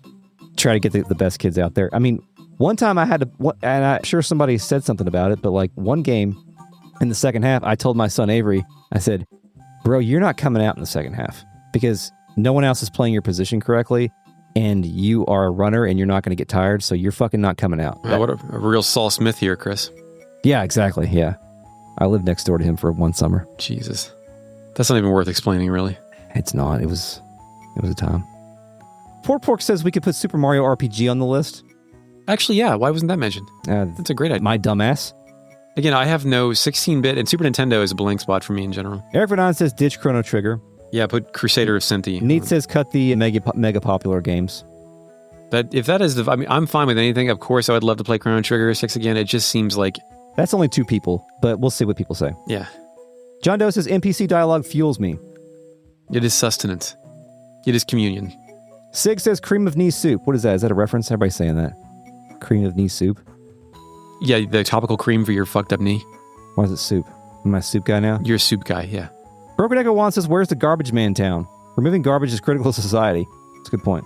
Try to get the best kids out there. I mean, one time I had to, and I'm sure somebody said something about it, but one game in the second half, I told my son Avery, I said, bro, you're not coming out in the second half because no one else is playing your position correctly and you are a runner and you're not going to get tired, so you're fucking not coming out. What a real Saul Smith here, Chris. Yeah, exactly. Yeah. I lived next door to him for one summer. Jesus. That's not even worth explaining, really. It's not. It was a time. Poor Pork says we could put Super Mario RPG on the list. Actually, yeah. Why wasn't that mentioned? That's a great idea. My dumbass. Again, I have no 16-bit, and Super Nintendo is a blank spot for me in general. Eric Vernon says ditch Chrono Trigger. Yeah, put Crusader of Synthi. Neat says cut the mega popular games. If that is I'm fine with anything. Of course, I would love to play Chrono Trigger 6 again. It just seems like... That's only 2 people, but we'll see what people say. Yeah. John Doe says NPC dialogue fuels me. It is sustenance. It is communion. Sig says cream of knee soup. What is that? Is that a reference? Everybody's saying that. Cream of knee soup? Yeah, the topical cream for your fucked up knee. Why is it soup? Am I a soup guy now? You're a soup guy, yeah. Broken Echo 1 says, where's the garbage man town? Removing garbage is critical to society. That's a good point.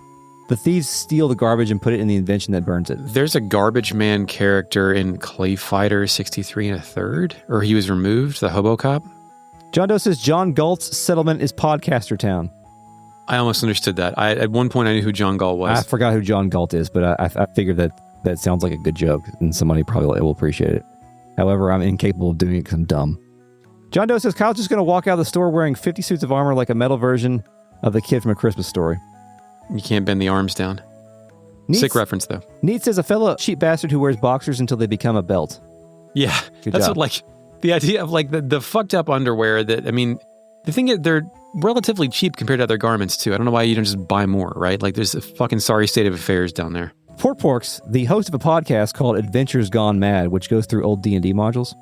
The thieves steal the garbage and put it in the invention that burns it. There's a garbage man character in Clay Fighter 63 1/3, or he was removed, the Hobo Cop. John Doe says, John Galt's settlement is Podcaster Town. I almost understood that. At one point, I knew who John Galt was. I forgot who John Galt is, but I figured that sounds like a good joke, and somebody probably will appreciate it. However, I'm incapable of doing it because I'm dumb. John Doe says, Kyle's just going to walk out of the store wearing 50 suits of armor like a metal version of the kid from A Christmas Story. You can't bend the arms down. Sick reference, though. Neat says, a fellow cheap bastard who wears boxers until they become a belt. Yeah, Good that's job. what, like, the idea of like the fucked up underwear that, I mean, the thing is they're relatively cheap compared to other garments too. I don't know why you don't just buy more, right? Like there's a fucking sorry state of affairs down there. Porks, the host of a podcast called Adventures Gone Mad, which goes through old D&D modules,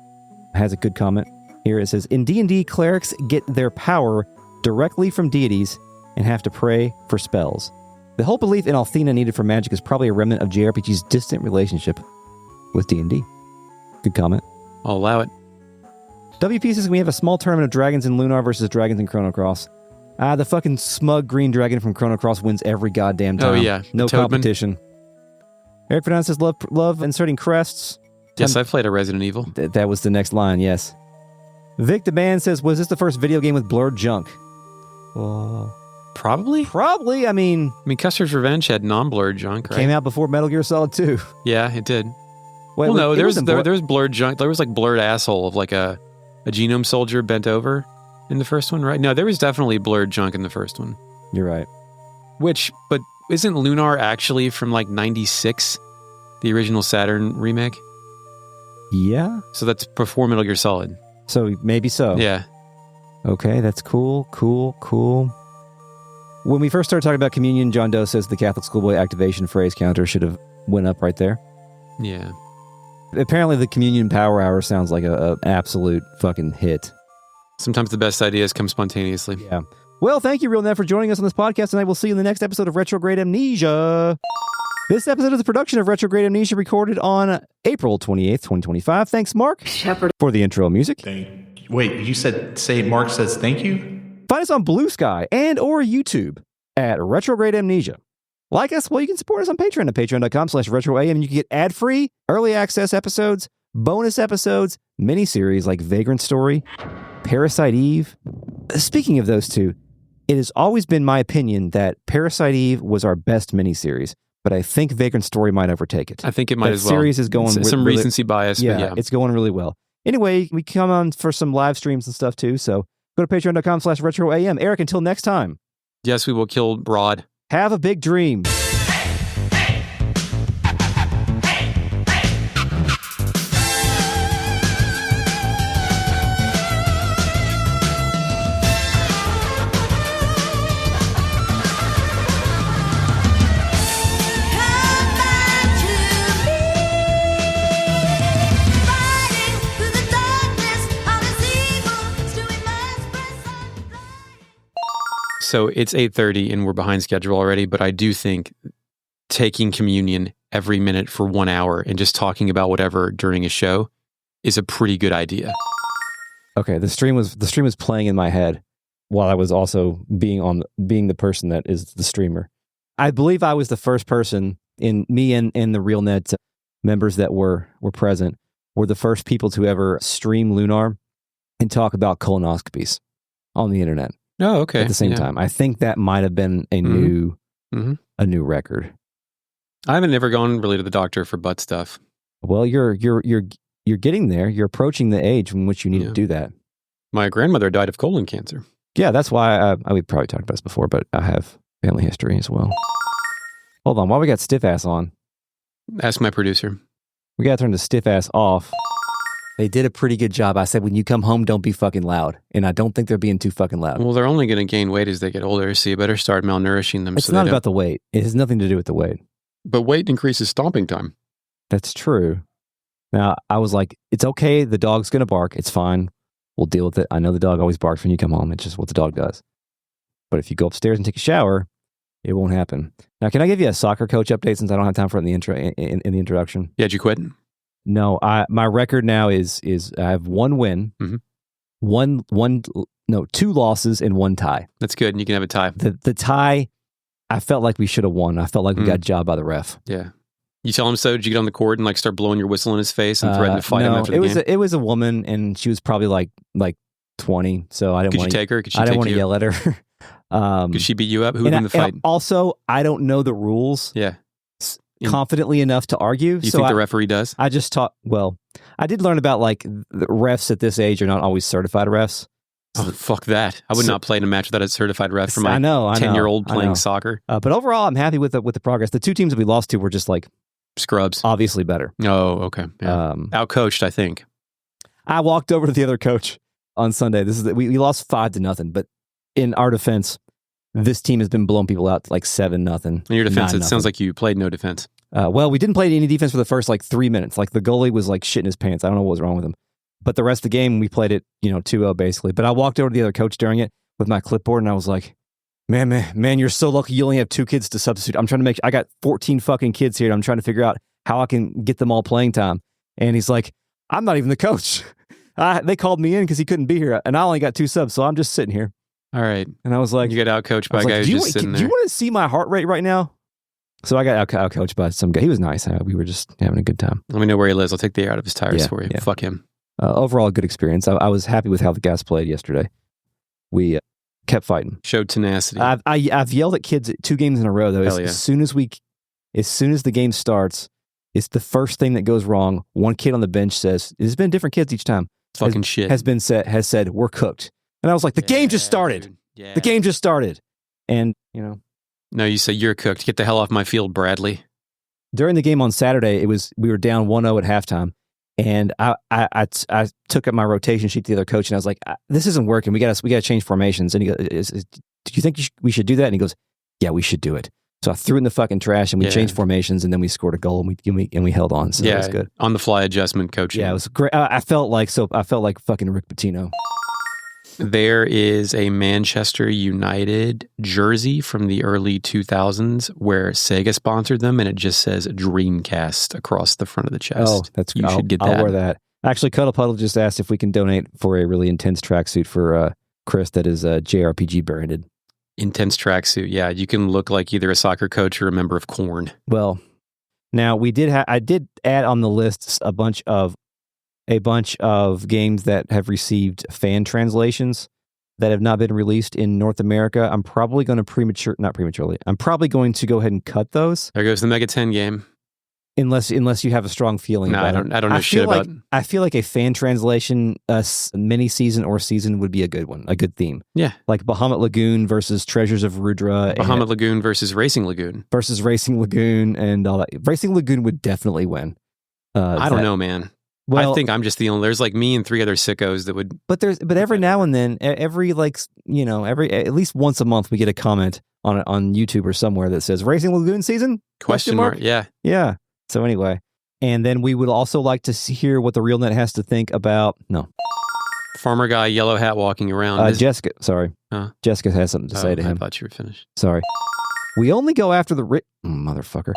has a good comment. Here it says, in D&D, clerics get their power directly from deities and have to pray for spells. The whole belief in Althena needed for magic is probably a remnant of JRPG's distant relationship with D&D. Good comment. I'll allow it. WP says we have a small tournament of dragons in Lunar versus dragons in Chrono Cross. The fucking smug green dragon from Chrono Cross wins every goddamn time. Oh, yeah. No Toadman. competition. Eric Fernandez says love inserting crests. Yes, I've played a Resident Evil. That was the next line, yes. Vic the Band says, was this the first video game with blurred junk? Probably. Probably. I mean, Custer's Revenge had non-blurred junk, right? came out before Metal Gear Solid 2. Yeah, it did. Wait, Well, no, it there was wasn't there was blurred junk. There was like blurred asshole of like a genome soldier bent over in the first one, right? No, there was definitely blurred junk in the first one. You're right. But isn't Lunar actually from like 96? The original Saturn remake? Yeah. So that's before Metal Gear Solid. So maybe so. Yeah. Okay, that's cool. When we first started talking about communion, John Doe says the Catholic schoolboy activation phrase counter should have went up right there. Yeah. Apparently the communion power hour sounds like an absolute fucking hit. Sometimes the best ideas come spontaneously. Yeah. Well, thank you, Real Net, for joining us on this podcast, and I will see you in the next episode of Retrograde Amnesia. This episode is a production of Retrograde Amnesia, recorded on April 28th, 2025. Thanks, Mark, for the intro music. Wait, you say Mark says thank you? Find us on Bluesky and or YouTube at Retrograde Amnesia. Like us? Well, you can support us on Patreon at patreon.com/retroam, and you can get ad-free, early access episodes, bonus episodes, mini-series like Vagrant Story, Parasite Eve. Speaking of those two, it has always been my opinion that Parasite Eve was our best mini-series, but I think Vagrant Story might overtake it. I think it might that as well. Series is going some recency bias. Yeah, but yeah, it's going really well. Anyway, we come on for some live streams and stuff too, so go to patreon.com/retroam. Eric, until next time. Yes, we will kill Rod. Have a big dream. So it's 8:30 and we're behind schedule already, but I do think taking communion every minute for 1 hour and just talking about whatever during a show is a pretty good idea. Okay, the stream was playing in my head while I was also being the person that is the streamer. I believe I was the first person in me and the RealNet members that were present were the first people to ever stream Lunar and talk about colonoscopies on the internet. Oh, okay. At the same time, I think that might have been a new record. I haven't ever gone really to the doctor for butt stuff. Well, you're getting there. You're approaching the age in which you need to do that. My grandmother died of colon cancer. Yeah, that's why we probably talked about this before, but I have family history as well. Hold on, while we got stiff ass on, Ask my producer. we got to turn the stiff ass off. They did a pretty good job. I said, when you come home, don't be fucking loud. And I don't think they're being too fucking loud. Well, they're only going to gain weight as they get older, so you better start malnourishing them. It's not about the weight. It has nothing to do with the weight. But weight increases stomping time. That's true. Now, I was like, it's okay. The dog's going to bark. It's fine. We'll deal with it. I know the dog always barks when you come home. It's just what the dog does. But if you go upstairs and take a shower, it won't happen. Now, can I give you a soccer coach update since I don't have time for it in the intro in the introduction? Yeah, did you quit? No, my record now is I have one win, two losses and one tie. That's good. And you can have a tie. The tie, I felt like we should have won. I felt like we got jobbed by the ref. Yeah. You tell him so? Did you get on the court and like start blowing your whistle in his face and threaten to fight him after the game? It was a woman, and she was probably like 20. So I didn't want to take her. Could she I didn't take want to you? yell at her. Could she beat you up? Who would win the fight? Also, I don't know the rules. Yeah. Confidently enough to argue. You think the referee does? I just taught. Well, I did learn about like the refs at this age are not always certified refs. Oh, fuck that! I would not play in a match without a certified ref for my I know, 10-year-old playing soccer. But overall, I'm happy with the progress. The two teams that we lost to were just like Scrubs. Obviously better. Oh, okay. Yeah. Outcoached, I think. I walked over to the other coach on Sunday. We lost 5-0, but in our defense, this team has been blowing people out to like 7-0. In your defense, it sounds like you played no defense. Well, we didn't play any defense for the first like 3 minutes. Like the goalie was like shitting his pants. I don't know what was wrong with him. But the rest of the game, we played it, 2-0 basically. But I walked over to the other coach during it with my clipboard and I was like, man, you're so lucky you only have 2 kids to substitute. I'm trying to I got 14 fucking kids here and I'm trying to figure out how I can get them all playing time. And he's like, I'm not even the coach. They called me in because he couldn't be here and I only got 2 subs, so I'm just sitting here. All right. And I was like, you got outcoached by a guy who's just sitting there. Do you want to see my heart rate right now? So I got outcoached by some guy. He was nice. We were just having a good time. Let me know where he lives. I'll take the air out of his tires for you. Yeah. Fuck him. Overall, a good experience. I was happy with how the guys played yesterday. We kept fighting. Showed tenacity. I've yelled at kids 2 games in a row though. As soon as the game starts, it's the first thing that goes wrong. One kid on the bench says, "There's been different kids each time." Fucking shit has said we're cooked, and I was like, the game just started. Yeah. The game just started, and No, you say you're cooked. Get the hell off my field, Bradley. During the game on Saturday, we were down 1-0 at halftime. And I took up my rotation sheet to the other coach and I was like, this isn't working. We got to change formations. And he goes, do you think we should do that? And he goes, yeah, we should do it. So I threw it in the fucking trash and we changed formations and then we scored a goal and we held on. So that was good. On the fly adjustment coaching. Yeah, it was great. I felt like fucking Rick Pitino. There is a Manchester United jersey from the early 2000s where Sega sponsored them, and it just says Dreamcast across the front of the chest. Oh, that's good. Should get that. I'll wear that. Actually, Cuddle Puddle just asked if we can donate for a really intense tracksuit for Chris that is JRPG branded. Intense tracksuit, yeah. You can look like either a soccer coach or a member of Korn. Well, now I did add on the list a bunch of games that have received fan translations that have not been released in North America. I'm probably going to I'm probably going to go ahead and cut those. There goes the Mega 10 game. Unless you have a strong feeling about it. I don't know shit about it. I feel like a fan translation mini season or season would be a good one, a good theme. Yeah. Like Bahamut Lagoon versus Treasures of Rudra. Bahamut Lagoon versus Racing Lagoon. And all that. Racing Lagoon would definitely win. I don't know, man. Well, I think I'm just the only. There's like me and 3 other sickos that would. But every now and then, at least once a month, we get a comment on YouTube or somewhere that says Racing Lagoon season? Question mark? Yeah. Yeah. So anyway, and then we would also like to hear what the RealNet has to think about. No. Farmer guy, yellow hat, walking around. Jessica. Sorry. Huh? Jessica has something to say to him. I thought you were finished. Sorry. We only go after the motherfucker.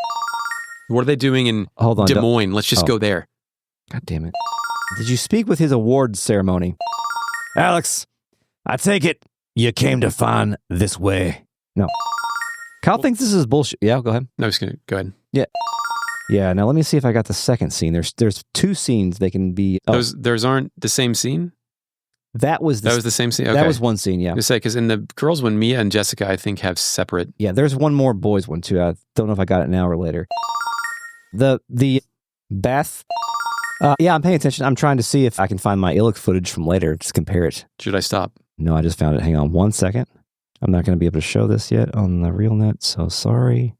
What are they doing in Des Moines? Let's just go there. God damn it. Did you speak with his awards ceremony? Alex, I take it you came to find this way. No. Kyle thinks this is bullshit. Yeah, go ahead. No, just gonna go ahead. Yeah. Yeah, now let me see if I got the second scene. There's 2 scenes they can be. Oh. Those aren't the same scene? That was the same scene? Okay. That was one scene, yeah. I was say, because in the girls one, Mia and Jessica, I think, have separate. Yeah, there's one more boys one, too. I don't know if I got it now or later. The bath... yeah, I'm paying attention. I'm trying to see if I can find my Iluk footage from later. Just compare it. Should I stop? No, I just found it. Hang on 1 second. I'm not going to be able to show this yet on the RealNet, so sorry.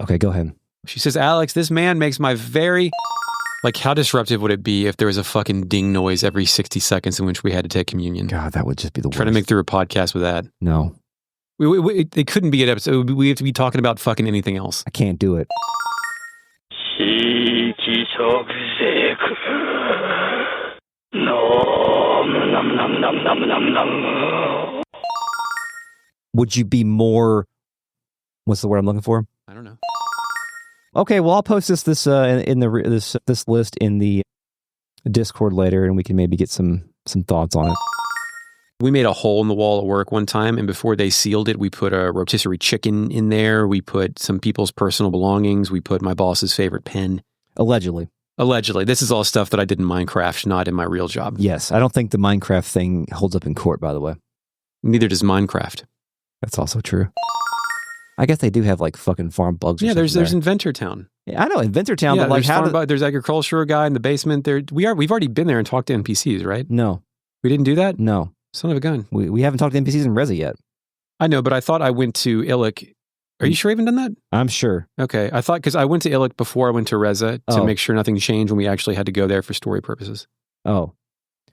Okay, go ahead. She says, Alex, this man makes my very... Like, how disruptive would it be if there was a fucking ding noise every 60 seconds in which we had to take communion? God, that would just be the worst. Try to make through a podcast with that. No. It couldn't be an episode. We have to be talking about fucking anything else. I can't do it. Would you be more... What's the word I'm looking for? I don't know. Okay, well, I'll post this list in the Discord later, and we can maybe get some thoughts on it. We made a hole in the wall at work one time, and before they sealed it, we put a rotisserie chicken in there. We put some people's personal belongings. We put my boss's favorite pen. Allegedly. This is all stuff that I did in Minecraft, not in my real job. Yes, I don't think the Minecraft thing holds up in court, by the way. Neither does Minecraft. That's also true. I guess they do have like fucking farm bugs. Yeah, there's Inventor Town. Yeah, I know Inventor Town, yeah, but like there's agricultural guy in the basement. We've already been there and talked to NPCs, right? No, we didn't do that. No, son of a gun. We haven't talked to NPCs in Reza yet. I know, but I thought I went to Iluk Are you sure you haven't done that? I'm sure. Okay. I thought, because I went to Iluk before I went to Reza to make sure nothing changed when we actually had to go there for story purposes. Oh.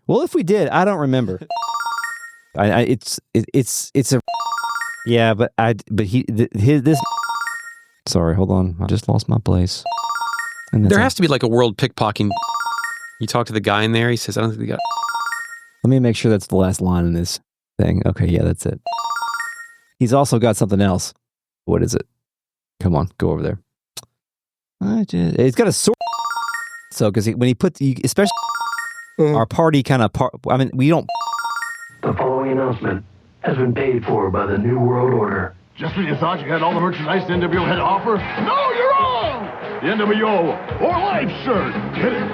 Well, if we did, I don't remember. It's a... Yeah, but this... Sorry, hold on. I just lost my place. And there has to be like a world pickpocketing. You talk to the guy in there, he says, I don't think the guy... Let me make sure that's the last line in this thing. Okay, yeah, that's it. He's also got something else. What is it? Come on, go over there. It's got a sword. So, because when he put, especially our party kind of I mean, we don't. The following announcement has been paid for by the New World Order. Just when you thought you had all the merchandise the NWO had to offer? No, you're wrong! The NWO for Life shirt. Get it?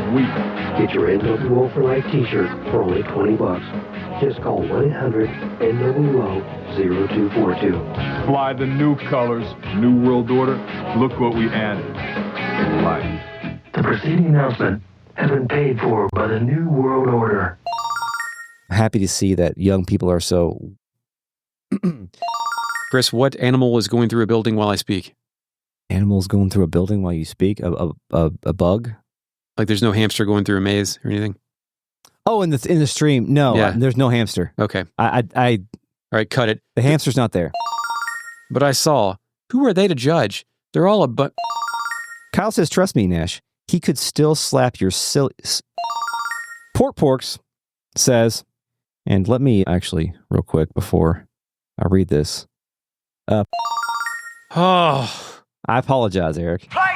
Sweet. Get your NWO for Life t-shirt for only $20. Just call 1-800-NWO-0242. Fly the new colors, New World Order. Look what we added. Life. The preceding announcement has been paid for by the New World Order. Happy to see that young people are so... Chris, what animal is going through a building while I speak? Animals going through a building while you speak? A bug? Like there's no hamster going through a maze or anything? Oh, in the stream? No, there's no hamster. Okay. All right, cut it. The hamster's not there. But I saw. Who are they to judge? They're all Kyle says, trust me, Nash. He could still slap your silly... Porks says, and let me actually, real quick, before I read this. I apologize, Eric. Fly